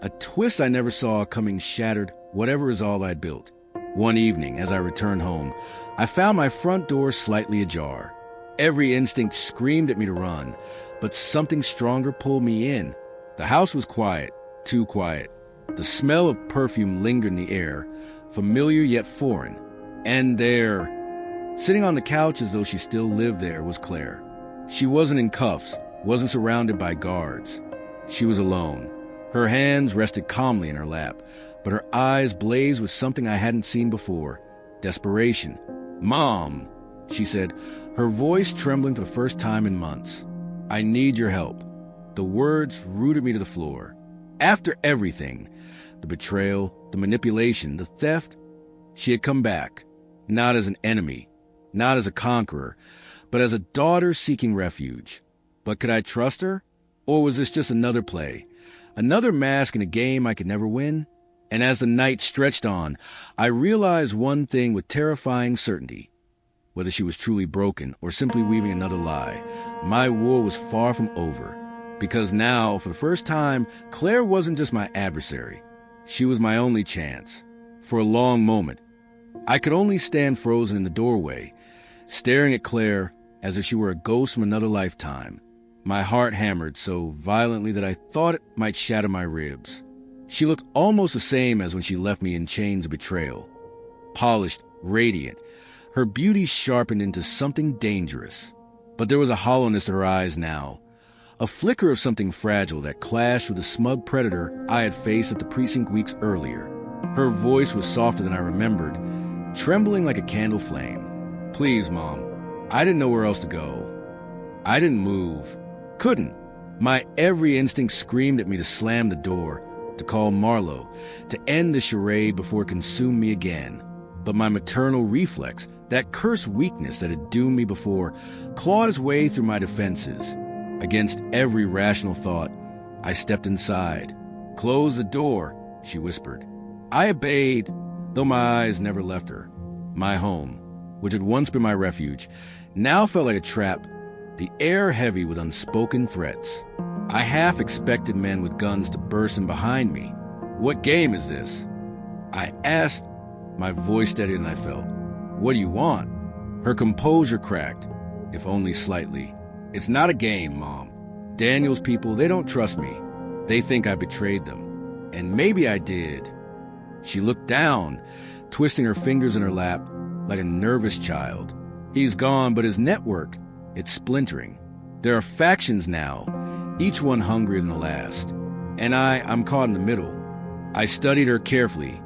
a twist I never saw coming shattered whatever resolve I'd built. One evening, as I returned home, I found my front door slightly ajar. Every instinct screamed at me to run, but something stronger pulled me in. The house was quiet, too quiet. The smell of perfume lingered in the air, familiar yet foreign. And there, sitting on the couch as though she still lived there, was Claire. She wasn't in cuffs, wasn't surrounded by guards. She was alone. Her hands rested calmly in her lap, but her eyes blazed with something I hadn't seen before: desperation. "Mom," she said, her voice trembling for the first time in months. "I need your help." The words rooted me to the floor. After everything, the betrayal, the manipulation, the theft, she had come back, not as an enemy, not as a conqueror, but as a daughter seeking refuge. But could I trust her? Or was this just another play, another mask in a game I could never win? And as the night stretched on, I realized one thing with terrifying certainty. Whether she was truly broken or simply weaving another lie, my war was far from over. Because now, for the first time, Claire wasn't just my adversary. She was my only chance. For a long moment, I could only stand frozen in the doorway, staring at Claire as if she were a ghost from another lifetime. My heart hammered so violently that I thought it might shatter my ribs. She looked almost the same as when she left me in chains of betrayal. Polished, radiant, her beauty sharpened into something dangerous. But there was a hollowness to her eyes now, a flicker of something fragile that clashed with the smug predator I had faced at the precinct weeks earlier. Her voice was softer than I remembered, trembling like a candle flame. "Please, Mom, I didn't know where else to go. I didn't move. Couldn't. My every instinct screamed at me to slam the door, to call Marlowe, to end the charade before it consumed me again. But my maternal reflex, that cursed weakness that had doomed me before, clawed its way through my defenses. Against every rational thought, I stepped inside. "Close the door," she whispered. I obeyed, though my eyes never left her. My home, which had once been my refuge, now felt like a trap, the air heavy with unspoken threats. I half expected men with guns to burst in behind me. "What game is this?" I asked, my voice steadier than I felt. "What do you want?" Her composure cracked, if only slightly. "It's not a game, Mom. Daniel's people, they don't trust me. They think I betrayed them. And maybe I did." She looked down, twisting her fingers in her lap like a nervous child. "He's gone, but his network, it's splintering. There are factions now, each one hungrier than the last. And I'm caught in the middle." I studied her carefully,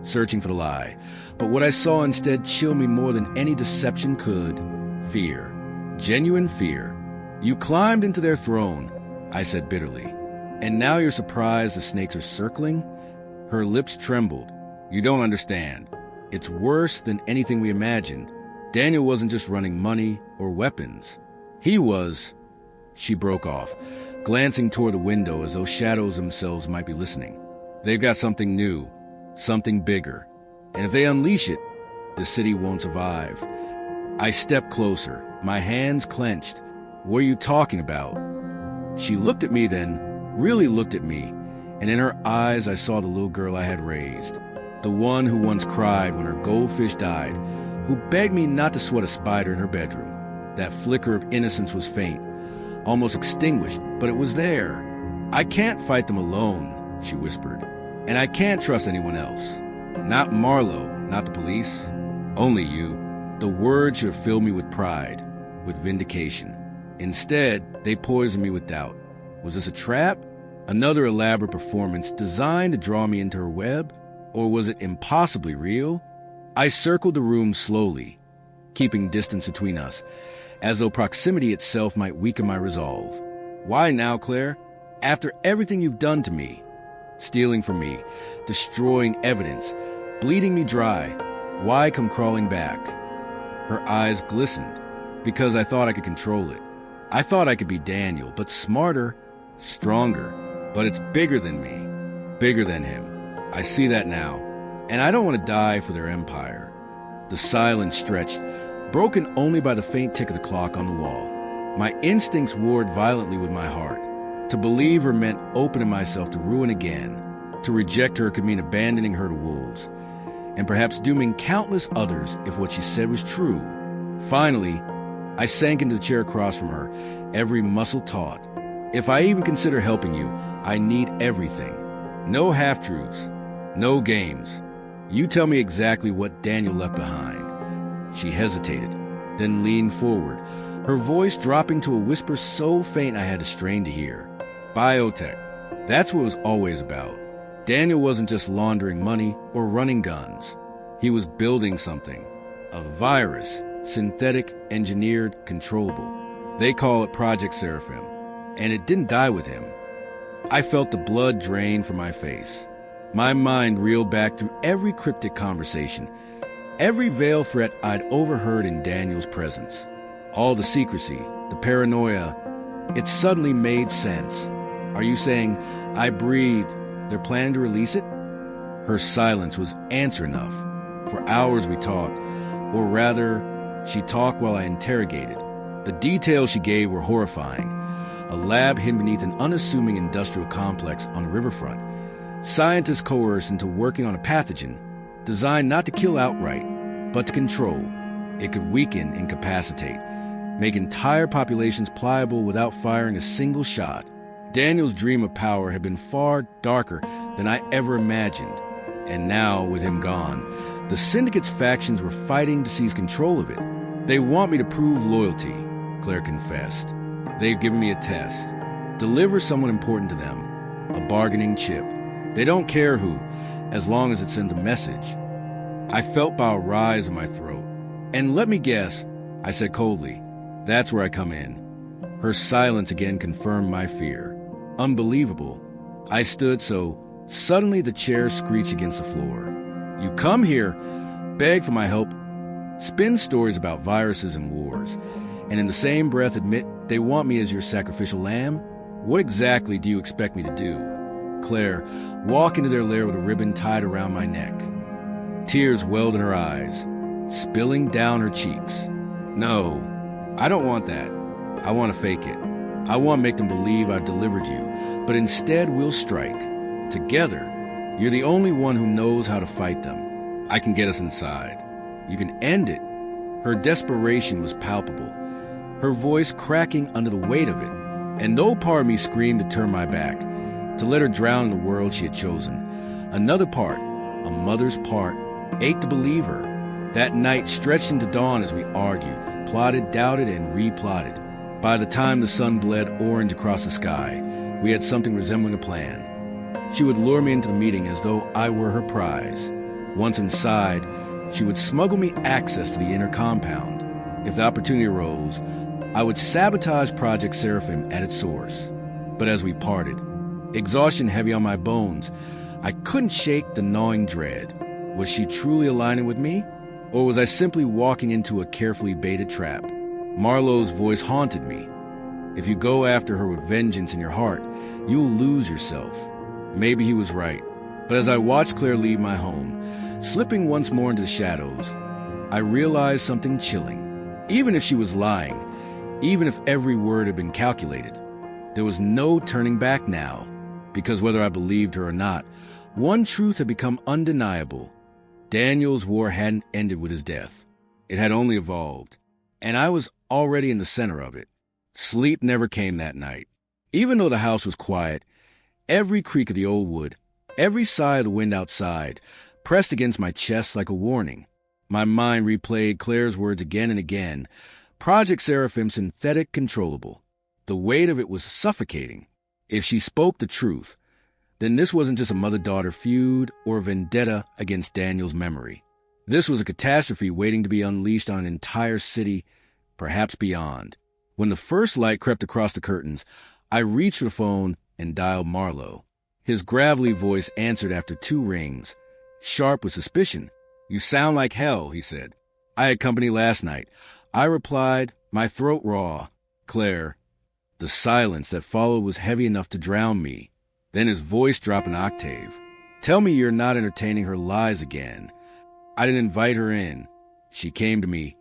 searching for the lie. But what I saw instead chilled me more than any deception could. Fear. Genuine fear. "You climbed into their throne," I said bitterly. "And now you're surprised the snakes are circling?" Her lips trembled. "You don't understand. It's worse than anything we imagined. Daniel wasn't just running money or weapons. He was..." She broke off, glancing toward the window as though shadows themselves might be listening. "They've got something new, something bigger. And if they unleash it, the city won't survive." I stepped closer, my hands clenched. "What are you talking about?" She looked at me then, really looked at me, and in her eyes I saw the little girl I had raised. The one who once cried when her goldfish died, who begged me not to sweat a spider in her bedroom. That flicker of innocence was faint, almost extinguished, but it was there. "I can't fight them alone," she whispered. "And I can't trust anyone else. Not Marlowe, not the police. Only you." The words should have filled me with pride, with vindication. Instead, they poisoned me with doubt. Was this a trap? Another elaborate performance designed to draw me into her web? Or was it impossibly real? I circled the room slowly, keeping distance between us, as though proximity itself might weaken my resolve. "Why now, Claire? After everything you've done to me, stealing from me, destroying evidence, bleeding me dry, why come crawling back?" Her eyes glistened, because I thought I could control it. I thought I could be Daniel, but smarter, stronger. But it's bigger than me, bigger than him. I see that now, and I don't want to die for their empire. The silence stretched, broken only by the faint tick of the clock on the wall. My instincts warred violently with my heart. To believe her meant opening myself to ruin again. To reject her could mean abandoning her to wolves, and perhaps dooming countless others if what she said was true. Finally, I sank into the chair across from her, every muscle taut. If I even consider helping you, I need everything. No half-truths, no games. You tell me exactly what Daniel left behind. She hesitated, then leaned forward, her voice dropping to a whisper so faint I had to strain to hear. Biotech. That's what it was always about. Daniel wasn't just laundering money or running guns. He was building something. A virus, synthetic, engineered, controllable. They call it Project Seraphim. And it didn't die with him. I felt the blood drain from my face. My mind reeled back through every cryptic conversation, every veiled threat I'd overheard in Daniel's presence. All the secrecy, the paranoia, it suddenly made sense. Are you saying, I breathed, they're planning to release it? Her silence was answer enough. For hours we talked, or rather, she talked while I interrogated. The details she gave were horrifying. A lab hidden beneath an unassuming industrial complex on the riverfront. Scientists coerced into working on a pathogen designed not to kill outright, but to control. It could weaken, incapacitate, make entire populations pliable without firing a single shot. Daniel's dream of power had been far darker than I ever imagined. And now, with him gone, the Syndicate's factions were fighting to seize control of it. They want me to prove loyalty, Claire confessed. They've given me a test. Deliver someone important to them. A bargaining chip. They don't care who, as long as it sends a message. I felt bile rise in my throat. And let me guess, I said coldly, that's where I come in. Her silence again confirmed my fear. Unbelievable. I stood so suddenly the chair screeched against the floor. You come here, beg for my help, spin stories about viruses and wars, and in the same breath admit they want me as your sacrificial lamb? What exactly do you expect me to do? Claire walked into their lair with a ribbon tied around my neck. Tears welled in her eyes, spilling down her cheeks. No, I don't want that. I want to fake it. I want to make them believe I've delivered you, but instead we'll strike. Together, you're the only one who knows how to fight them. I can get us inside. You can end it. Her desperation was palpable, her voice cracking under the weight of it. And no part of me screamed to turn my back, to let her drown in the world she had chosen. Another part, a mother's part, ached to believe her. That night stretched into dawn as we argued, plotted, doubted, and replotted. By the time the sun bled orange across the sky, we had something resembling a plan. She would lure me into the meeting as though I were her prize. Once inside, she would smuggle me access to the inner compound. If the opportunity arose, I would sabotage Project Seraphim at its source. But as we parted, exhaustion heavy on my bones, I couldn't shake the gnawing dread. Was she truly aligning with me? Or was I simply walking into a carefully baited trap? Marlowe's voice haunted me. If you go after her with vengeance in your heart, you'll lose yourself. Maybe he was right. But as I watched Claire leave my home, slipping once more into the shadows, I realized something chilling. Even if she was lying, even if every word had been calculated, there was no turning back now, because whether I believed her or not, One truth had become undeniable. Daniel's war hadn't ended with his death. It had only evolved, and I was already in the center of it. Sleep never came that night. Even though the house was quiet, every creak of the old wood, every sigh of the wind outside, pressed against my chest like a warning. My mind replayed Claire's words again and again. Project Seraphim, synthetic, controllable. The weight of it was suffocating. If she spoke the truth, then this wasn't just a mother-daughter feud or a vendetta against Daniel's memory. This was a catastrophe waiting to be unleashed on an entire city, perhaps beyond. When the first light crept across the curtains, I reached for the phone and dialed Marlowe. His gravelly voice answered after 2 rings, sharp with suspicion. "You sound like hell," he said. "I had company last night." I replied, my throat raw. "Claire." The silence that followed was heavy enough to drown me. Then his voice dropped an octave. "Tell me you're not entertaining her lies again. I didn't invite her in. She came to me."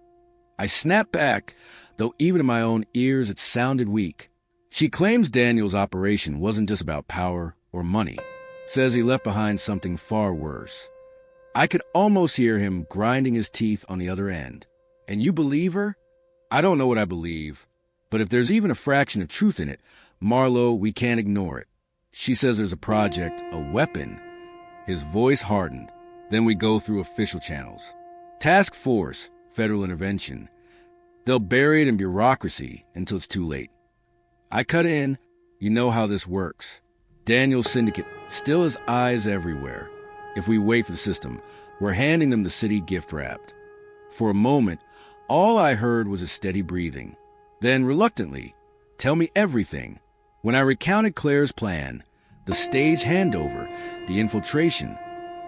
I snapped back, though even in my own ears it sounded weak. "She claims Daniel's operation wasn't just about power or money. Says he left behind something far worse." I could almost hear him grinding his teeth on the other end. "And you believe her?" "I don't know what I believe, but if there's even a fraction of truth in it, Marlowe, we can't ignore it. She says there's a project, a weapon." His voice hardened. "Then we go through official channels. Task Force, federal intervention. They'll bury it in bureaucracy until it's too late." I cut in. "You know how this works. Daniel's syndicate still has eyes everywhere. If we wait for the system, we're handing them the city gift-wrapped." For a moment, all I heard was a steady breathing. Then, reluctantly, "Tell me everything." When I recounted Claire's plan, the stage handover, the infiltration,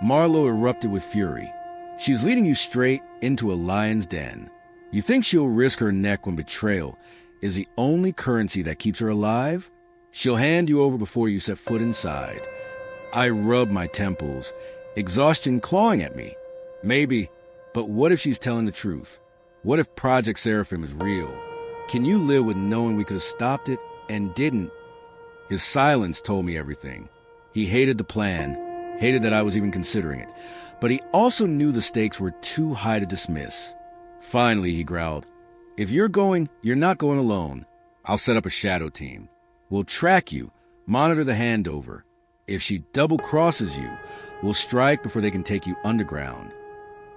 Marlowe erupted with fury. "She's leading you straight into a lion's den. You think she'll risk her neck when betrayal is the only currency that keeps her alive? She'll hand you over before you set foot inside." I rubbed my temples, exhaustion clawing at me. Maybe, but what if she's telling the truth? What if Project Seraphim is real? Can you live with knowing we could have stopped it and didn't? His silence told me everything. He hated the plan, hated that I was even considering it, but he also knew the stakes were too high to dismiss. Finally, he growled, "If you're going, you're not going alone. I'll set up a shadow team. We'll track you, monitor the handover. If she double-crosses you, we'll strike before they can take you underground."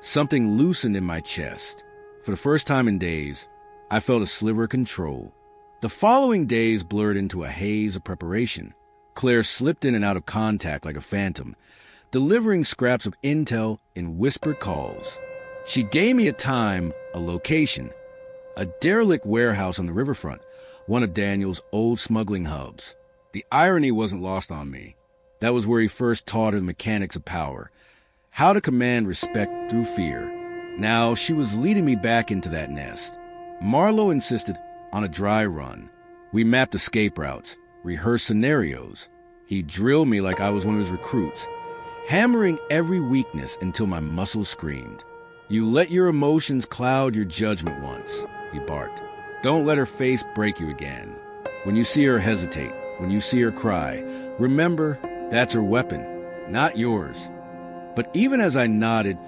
Something loosened in my chest. For the first time in days, I felt a sliver of control. The following days blurred into a haze of preparation. Claire slipped in and out of contact like a phantom, delivering scraps of intel in whispered calls. She gave me a time, a location, a derelict warehouse on the riverfront, one of Daniel's old smuggling hubs. The irony wasn't lost on me. That was where he first taught her the mechanics of power, how to command respect through fear. Now she was leading me back into that nest. Marlowe insisted on a dry run. We mapped escape routes, rehearsed scenarios. He drilled me like I was one of his recruits, hammering every weakness until my muscles screamed. "You let your emotions cloud your judgment once," he barked. "Don't let her face break you again. When you see her hesitate, when you see her cry, remember that's her weapon, not yours." But even as I nodded,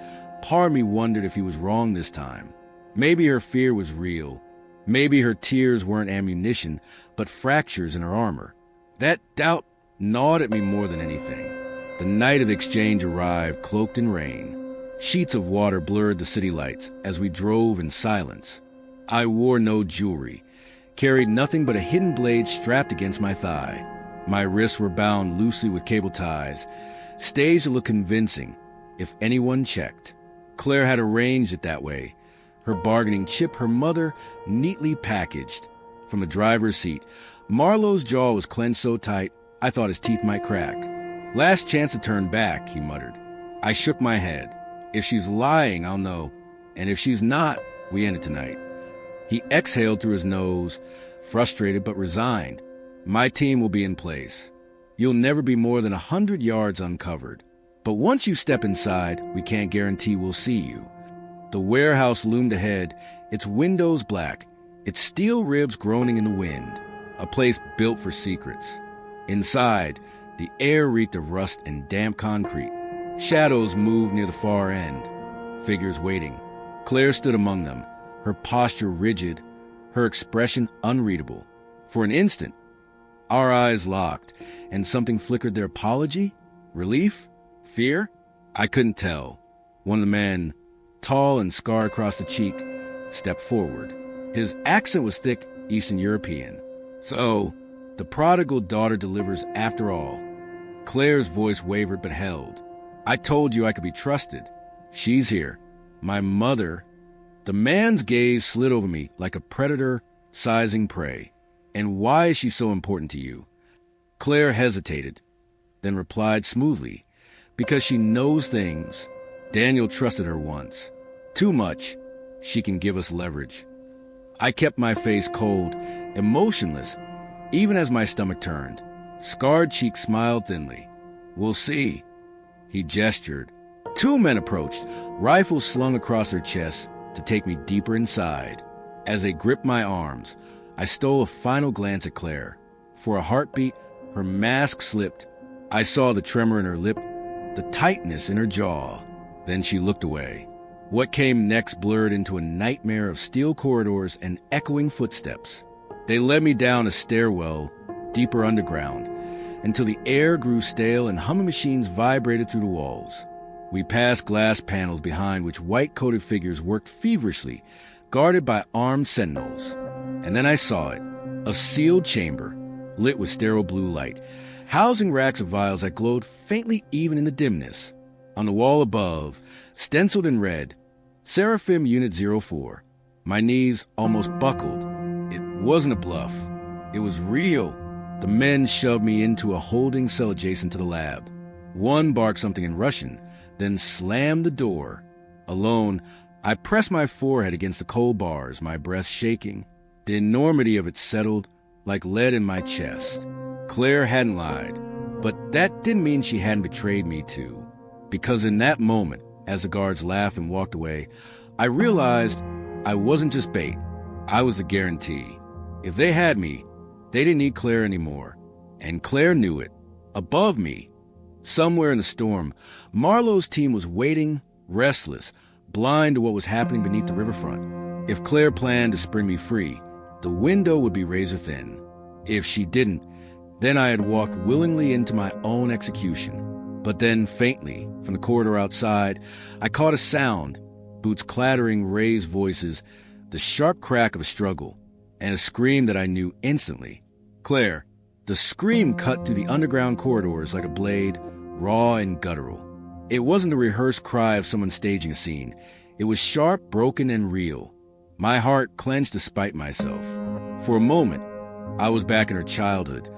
part of me wondered if he was wrong this time. Maybe her fear was real. Maybe her tears weren't ammunition, but fractures in her armor. That doubt gnawed at me more than anything. The night of exchange arrived, cloaked in rain. Sheets of water blurred the city lights as we drove in silence. I wore no jewelry, carried nothing but a hidden blade strapped against my thigh. My wrists were bound loosely with cable ties, staged to look convincing if anyone checked. Claire had arranged it that way. Her bargaining chip, her mother, neatly packaged. From the driver's seat, Marlowe's jaw was clenched so tight, I thought his teeth might crack. "Last chance to turn back," he muttered. I shook my head. "If she's lying, I'll know. And if she's not, we end it tonight." He exhaled through his nose, frustrated but resigned. "My team will be in place. You'll never be more than 100 yards uncovered. But once you step inside, we can't guarantee we'll see you." The warehouse loomed ahead, its windows black, its steel ribs groaning in the wind, a place built for secrets. Inside, The air reeked of rust and damp concrete. Shadows moved near the far end. Figures waiting. Claire stood among them, her posture rigid, her expression unreadable. For an instant, our eyes locked, and something flickered their apology? Relief? Fear? I couldn't tell. One of the men, tall and scarred across the cheek, stepped forward. His accent was thick Eastern European. So, the prodigal daughter delivers after all. Claire's voice wavered but held. I told you I could be trusted. She's here. My mother. The man's gaze slid over me like a predator sizing prey. And why is she so important to you? Claire hesitated, then replied smoothly, because she knows things. Daniel trusted her once. Too much. She can give us leverage. I kept my face cold, emotionless, even as my stomach turned. Scarred cheeks smiled thinly. We'll see. He gestured. Two men approached, rifles slung across their chests to take me deeper inside. As they gripped my arms, I stole a final glance at Claire. For a heartbeat, her mask slipped. I saw the tremor in her lip, the tightness in her jaw. Then she looked away. What came next blurred into a nightmare of steel corridors and echoing footsteps. They led me down a stairwell, deeper underground, until the air grew stale and humming machines vibrated through the walls. We passed glass panels behind which white-coated figures worked feverishly, guarded by armed sentinels. And then I saw it, a sealed chamber, lit with sterile blue light, housing racks of vials that glowed faintly even in the dimness. On the wall above, stenciled in red, Seraphim Unit 04. My knees almost buckled. It wasn't a bluff. It was real. The men shoved me into a holding cell adjacent to the lab. One barked something in Russian, then slammed the door. Alone, I pressed my forehead against the cold bars, my breath shaking. The enormity of it settled like lead in my chest. Claire hadn't lied, but that didn't mean she hadn't betrayed me too. Because in that moment, as the guards laughed and walked away, I realized I wasn't just bait. I was the guarantee. If they had me, they didn't need Claire anymore. And Claire knew it. Above me, somewhere in the storm, Marlowe's team was waiting, restless, blind to what was happening beneath the riverfront. If Claire planned to spring me free, the window would be razor thin. If she didn't, then I had walked willingly into my own execution. But then, faintly, from the corridor outside, I caught a sound, boots clattering, raised voices, the sharp crack of a struggle, and a scream that I knew instantly. Claire. The scream cut through the underground corridors like a blade, raw and guttural. It wasn't a rehearsed cry of someone staging a scene. It was sharp, broken, and real. My heart clenched despite myself. For a moment, I was back in her childhood,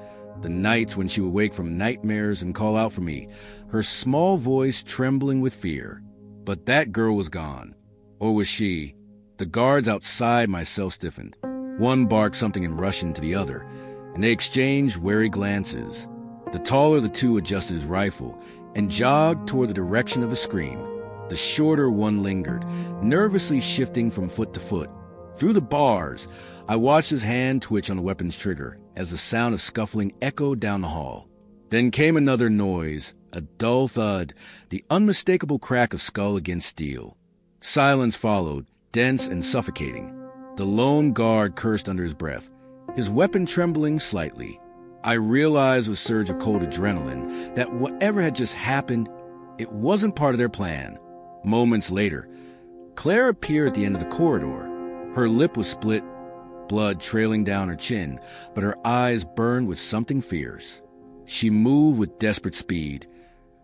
the nights when she would wake from nightmares and call out for me, her small voice trembling with fear. But that girl was gone. Or was she? The guards outside my cell stiffened. One barked something in Russian to the other, and they exchanged wary glances. The taller of the two adjusted his rifle and jogged toward the direction of the scream. The shorter one lingered, nervously shifting from foot to foot. Through the bars, I watched his hand twitch on the weapon's trigger as the sound of scuffling echoed down the hall. Then came another noise, a dull thud, the unmistakable crack of skull against steel. Silence followed, dense and suffocating. The lone guard cursed under his breath, his weapon trembling slightly. I realized with a surge of cold adrenaline that whatever had just happened, it wasn't part of their plan. Moments later, Claire appeared at the end of the corridor. Her lip was split, blood trailing down her chin, but her eyes burned with something fierce. She moved with desperate speed,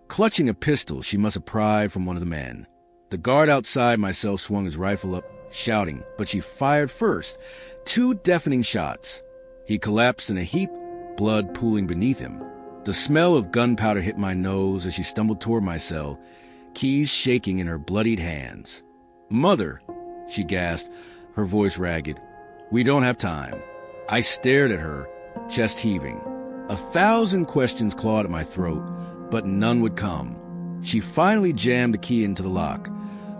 clutching a pistol she must have pried from one of the men. The guard outside my cell swung his rifle up, shouting, but she fired first, 2 deafening shots. He collapsed in a heap, blood pooling beneath him. The smell of gunpowder hit my nose as she stumbled toward my cell, keys shaking in her bloodied hands. "Mother," she gasped, her voice ragged. "We don't have time." I stared at her, chest heaving. 1,000 questions clawed at my throat, but none would come. She finally jammed the key into the lock,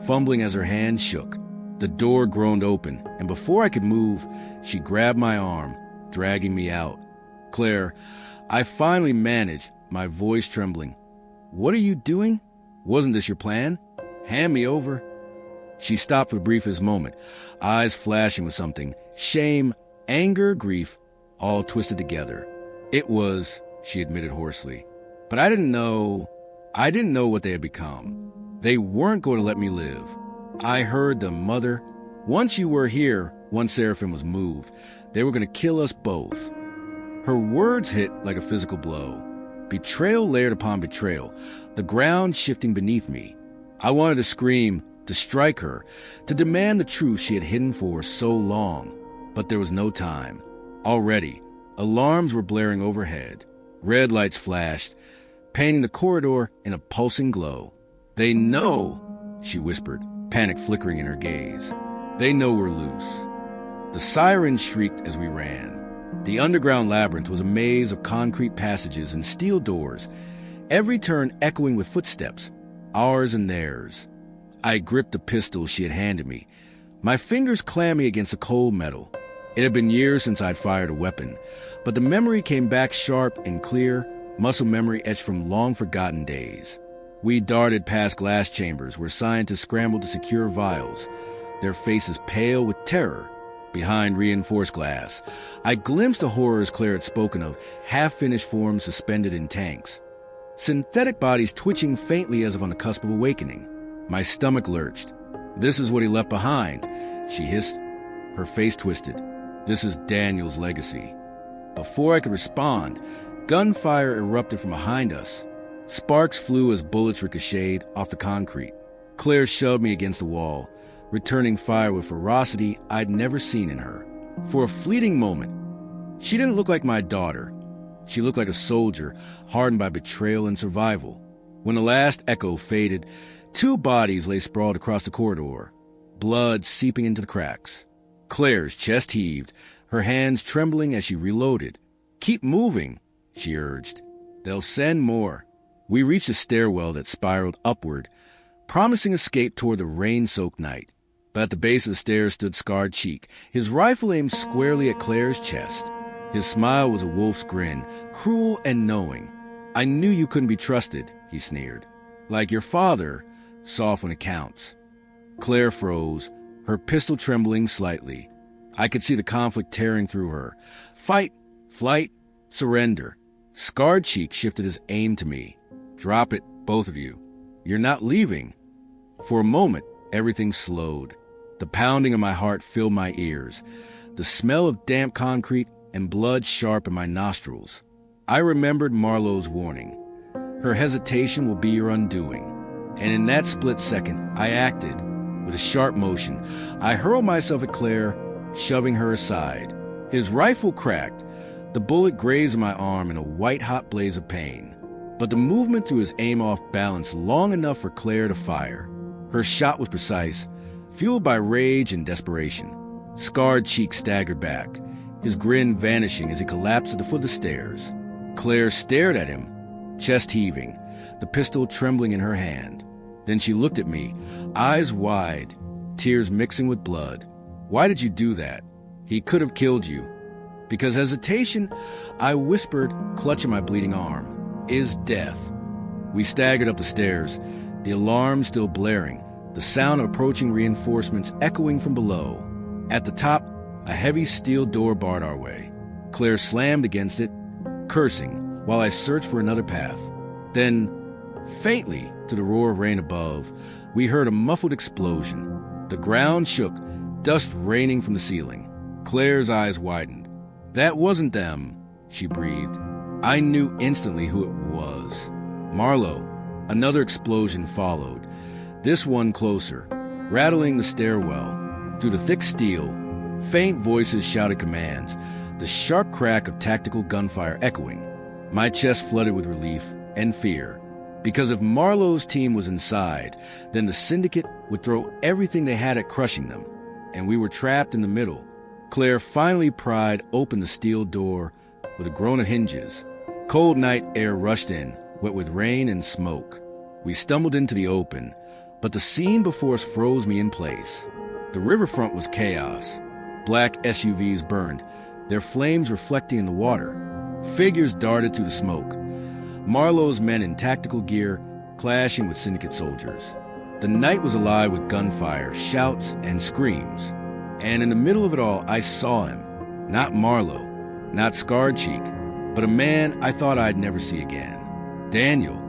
fumbling as her hand shook. The door groaned open, and before I could move, she grabbed my arm, dragging me out. "Claire, I finally managed, my voice trembling. "What are you doing? Wasn't this your plan? Hand me over." She stopped for the briefest moment, eyes flashing with something. Shame, anger, grief, all twisted together. "It was," she admitted hoarsely. "But I didn't know what they had become. They weren't going to let me live. I heard them, Mother. Once you were here, once Seraphim was moved, they were going to kill us both." Her words hit like a physical blow. Betrayal layered upon betrayal, the ground shifting beneath me. I wanted to scream, to strike her, to demand the truth she had hidden for so long. But there was no time. Already, alarms were blaring overhead. Red lights flashed, painting the corridor in a pulsing glow. "They know," she whispered, panic flickering in her gaze. "They know we're loose." The sirens shrieked as we ran. The underground labyrinth was a maze of concrete passages and steel doors, every turn echoing with footsteps, ours and theirs. I gripped the pistol she had handed me, my fingers clammy against the cold metal. It had been years since I'd fired a weapon, but the memory came back sharp and clear, muscle memory etched from long-forgotten days. We darted past glass chambers where scientists scrambled to secure vials, their faces pale with terror. Behind reinforced glass, I glimpsed the horrors Claire had spoken of, half-finished forms suspended in tanks. Synthetic bodies twitching faintly as if on the cusp of awakening. My stomach lurched. "This is what he left behind," she hissed, her face twisted. "This is Daniel's legacy." Before I could respond, gunfire erupted from behind us. Sparks flew as bullets ricocheted off the concrete. Claire shoved me against the wall, returning fire with ferocity I'd never seen in her. For a fleeting moment, she didn't look like my daughter. She looked like a soldier, hardened by betrayal and survival. When the last echo faded, 2 bodies lay sprawled across the corridor, blood seeping into the cracks. Claire's chest heaved, her hands trembling as she reloaded. "Keep moving," she urged. "They'll send more." We reached a stairwell that spiraled upward, promising escape toward the rain-soaked night. But at the base of the stairs stood Scarred Cheek, his rifle aimed squarely at Claire's chest. His smile was a wolf's grin, cruel and knowing. "I knew you couldn't be trusted," he sneered. "Like your father, soft when it counts." Claire froze, her pistol trembling slightly. I could see the conflict tearing through her. Fight, flight, surrender. Scarred Cheek shifted his aim to me. "Drop it, both of you. You're not leaving." For a moment, everything slowed. The pounding of my heart filled my ears, the smell of damp concrete and blood sharp in my nostrils. I remembered Marlowe's warning. Her hesitation will be your undoing. And in that split second, I acted. With a sharp motion, I hurled myself at Claire, shoving her aside. His rifle cracked. The bullet grazed my arm in a white-hot blaze of pain. But the movement threw his aim off balance long enough for Claire to fire. Her shot was precise, fueled by rage and desperation. Scarred Cheek staggered back, his grin vanishing as he collapsed at the foot of the stairs. Claire stared at him, chest heaving, the pistol trembling in her hand. Then she looked at me, eyes wide, tears mixing with blood. "Why did you do that? He could have killed you." Because hesitation, I whispered, clutching my bleeding arm, "Is death." We staggered up the stairs, the alarm still blaring, the sound of approaching reinforcements echoing from below. At the top, a heavy steel door barred our way. Claire slammed against it, cursing, while I searched for another path. Then, faintly, to the roar of rain above, we heard a muffled explosion. The ground shook, dust raining from the ceiling. Claire's eyes widened. "That wasn't them," she breathed. I knew instantly who it was. Marlowe. Another explosion followed, this one closer, rattling the stairwell. Through the thick steel, faint voices shouted commands, the sharp crack of tactical gunfire echoing. My chest flooded with relief and fear, because if Marlowe's team was inside, then the Syndicate would throw everything they had at crushing them, and we were trapped in the middle. Claire finally pried open the steel door with a groan of hinges. Cold night air rushed in, wet with rain and smoke. We stumbled into the open, but the scene before us froze me in place. The riverfront was chaos. Black SUVs burned, their flames reflecting in the water. Figures darted through the smoke. Marlowe's men in tactical gear clashing with Syndicate soldiers. The night was alive with gunfire, shouts, and screams. And in the middle of it all, I saw him. Not Marlowe, not Scarred Cheek, but a man I thought I'd never see again. Daniel.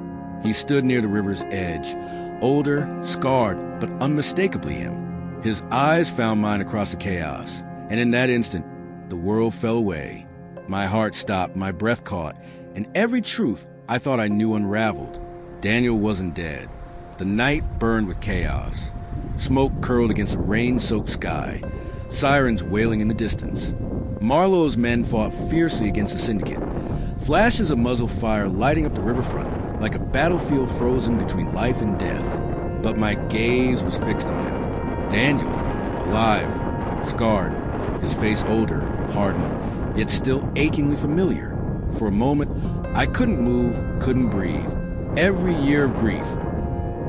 He stood near the river's edge, older, scarred, but unmistakably him. His eyes found mine across the chaos, and in that instant, the world fell away. My heart stopped, my breath caught, and every truth I thought I knew unraveled. Daniel wasn't dead. The night burned with chaos. Smoke curled against a rain-soaked sky, sirens wailing in the distance. Marlowe's men fought fiercely against the Syndicate, flashes of muzzle fire lighting up the riverfront like a battlefield frozen between life and death. But my gaze was fixed on him. Daniel, alive, scarred, his face older, hardened, yet still achingly familiar. For a moment, I couldn't move, couldn't breathe. Every year of grief,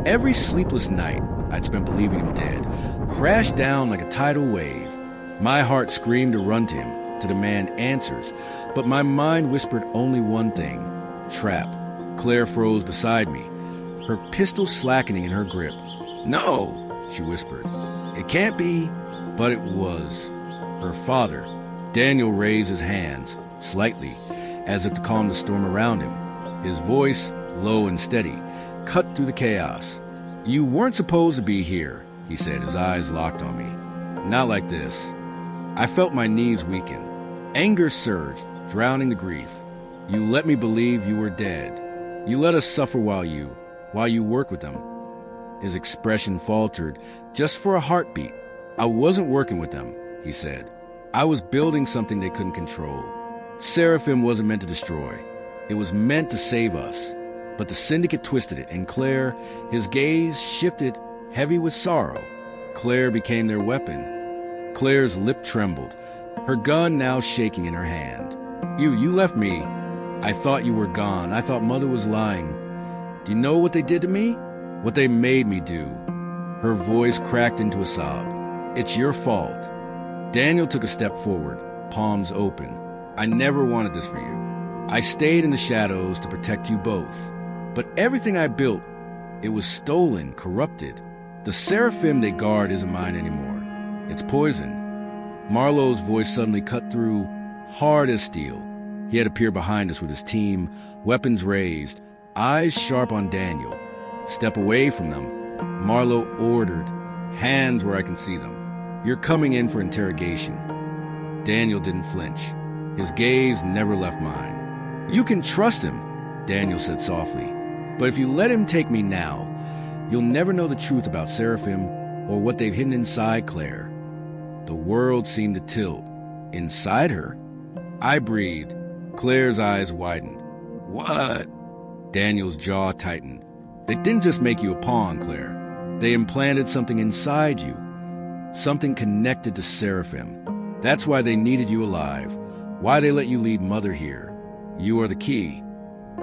every sleepless night I'd spent believing him dead, crashed down like a tidal wave. My heart screamed to run to him, to demand answers, but my mind whispered only one thing: trap. Claire froze beside me, her pistol slackening in her grip. "No," she whispered. "It can't be." But it was. Her father. Daniel raised his hands, slightly, as if to calm the storm around him. His voice, low and steady, cut through the chaos. "You weren't supposed to be here," he said, his eyes locked on me. "Not like this." I felt my knees weaken. Anger surged, drowning the grief. "You let me believe you were dead. You let us suffer while you work with them." His expression faltered, just for a heartbeat. "I wasn't working with them," he said. "I was building something they couldn't control. Seraphim wasn't meant to destroy. It was meant to save us. But the Syndicate twisted it, and Claire," his gaze shifted, heavy with sorrow. "Claire became their weapon." Claire's lip trembled, her gun now shaking in her hand. You left me. I thought you were gone. I thought Mother was lying. Do you know what they did to me? What they made me do?" Her voice cracked into a sob. "It's your fault." Daniel took a step forward, palms open. "I never wanted this for you. I stayed in the shadows to protect you both. But everything I built, it was stolen, corrupted. The Seraphim they guard isn't mine anymore. It's poison." Marlowe's voice suddenly cut through, hard as steel. He had appeared behind us with his team, weapons raised, eyes sharp on Daniel. "Step away from them," Marlowe ordered, hands where I can see them. "You're coming in for interrogation." Daniel didn't flinch. His gaze never left mine. "You can trust him," Daniel said softly. "But if you let him take me now, you'll never know the truth about Seraphim or what they've hidden inside Claire." The world seemed to tilt. Inside her? I breathed. Claire's eyes widened. "What?" Daniel's jaw tightened. "They didn't just make you a pawn, Claire. They implanted something inside you. Something connected to Seraphim. That's why they needed you alive. Why they let you lead Mother here. You are the key."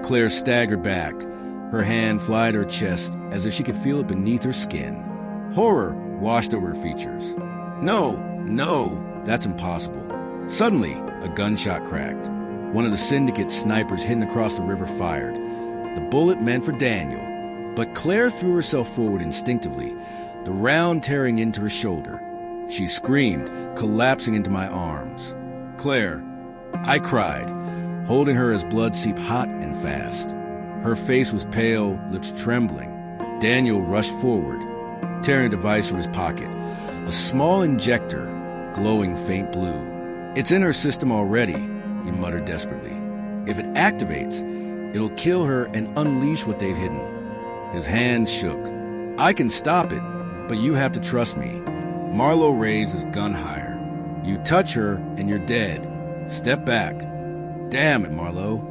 Claire staggered back, her hand flied to her chest as if she could feel it beneath her skin. Horror washed over her features. No, that's impossible." Suddenly, a gunshot cracked. One of the Syndicate snipers hidden across the river fired. The bullet meant for Daniel, but Claire threw herself forward instinctively, the round tearing into her shoulder. She screamed, collapsing into my arms. "Claire!" I cried, holding her as blood seeped hot and fast. Her face was pale, lips trembling. Daniel rushed forward, tearing a device from his pocket, a small injector, glowing faint blue. "It's in her system already," he muttered desperately. "If it activates, it'll kill her and unleash what they've hidden." His hands shook. "I can stop it, but you have to trust me." Marlowe raised his gun higher. "You touch her and you're dead. Step back." "Damn it, Marlowe."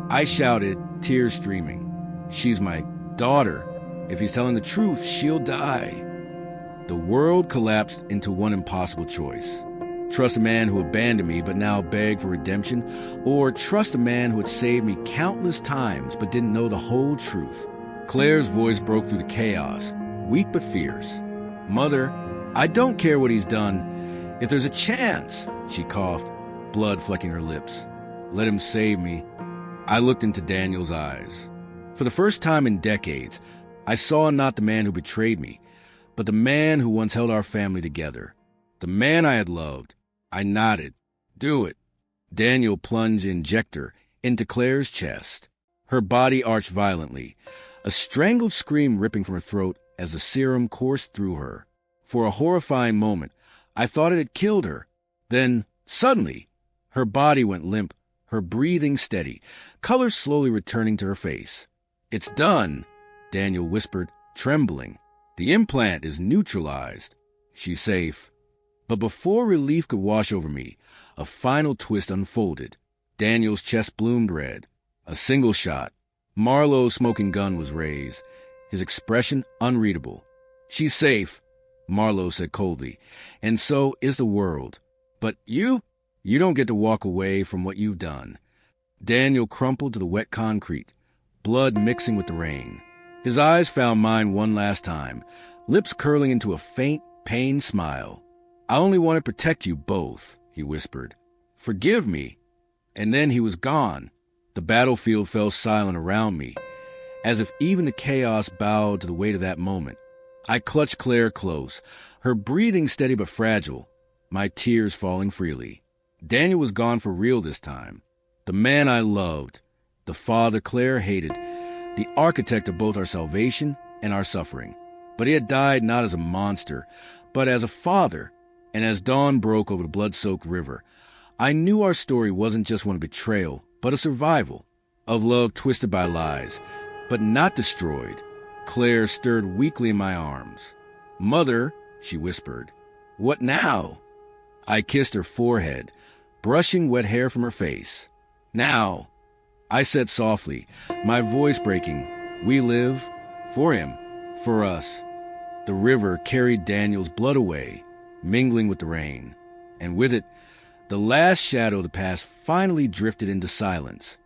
I shouted, tears streaming. "She's my daughter. If he's telling the truth, she'll die." The world collapsed into one impossible choice. Trust a man who abandoned me but now begged for redemption, or trust a man who had saved me countless times but didn't know the whole truth. Claire's voice broke through the chaos, weak but fierce. "Mother, I don't care what he's done. If there's a chance," she coughed, blood flecking her lips. "Let him save me." I looked into Daniel's eyes. For the first time in decades, I saw not the man who betrayed me, but the man who once held our family together. The man I had loved. I nodded. Do it. Daniel plunged the injector into Claire's chest. Her body arched violently, a strangled scream ripping from her throat as the serum coursed through her. For a horrifying moment, I thought it had killed her. Then, suddenly, her body went limp, her breathing steady, color slowly returning to her face. "It's done," Daniel whispered, trembling. "The implant is neutralized. She's safe." But before relief could wash over me, a final twist unfolded. Daniel's chest bloomed red. A single shot. Marlowe's smoking gun was raised, his expression unreadable. "She's safe," Marlowe said coldly, "and so is the world. But you don't get to walk away from what you've done." Daniel crumpled to the wet concrete, blood mixing with the rain. His eyes found mine one last time, lips curling into a faint, pained smile. "I only want to protect you both," he whispered. "Forgive me." And then he was gone. The battlefield fell silent around me, as if even the chaos bowed to the weight of that moment. I clutched Claire close, her breathing steady but fragile, my tears falling freely. Daniel was gone for real this time. The man I loved, the father Claire hated, the architect of both our salvation and our suffering. But he had died not as a monster, but as a father. And as dawn broke over the blood-soaked river, I knew our story wasn't just one of betrayal, but a survival, of love twisted by lies, but not destroyed. Claire stirred weakly in my arms. "Mother," she whispered. "What now?" I kissed her forehead, brushing wet hair from her face. "Now," I said softly, my voice breaking, "we live for him, for us." The river carried Daniel's blood away, mingling with the rain, and with it, the last shadow of the past finally drifted into silence.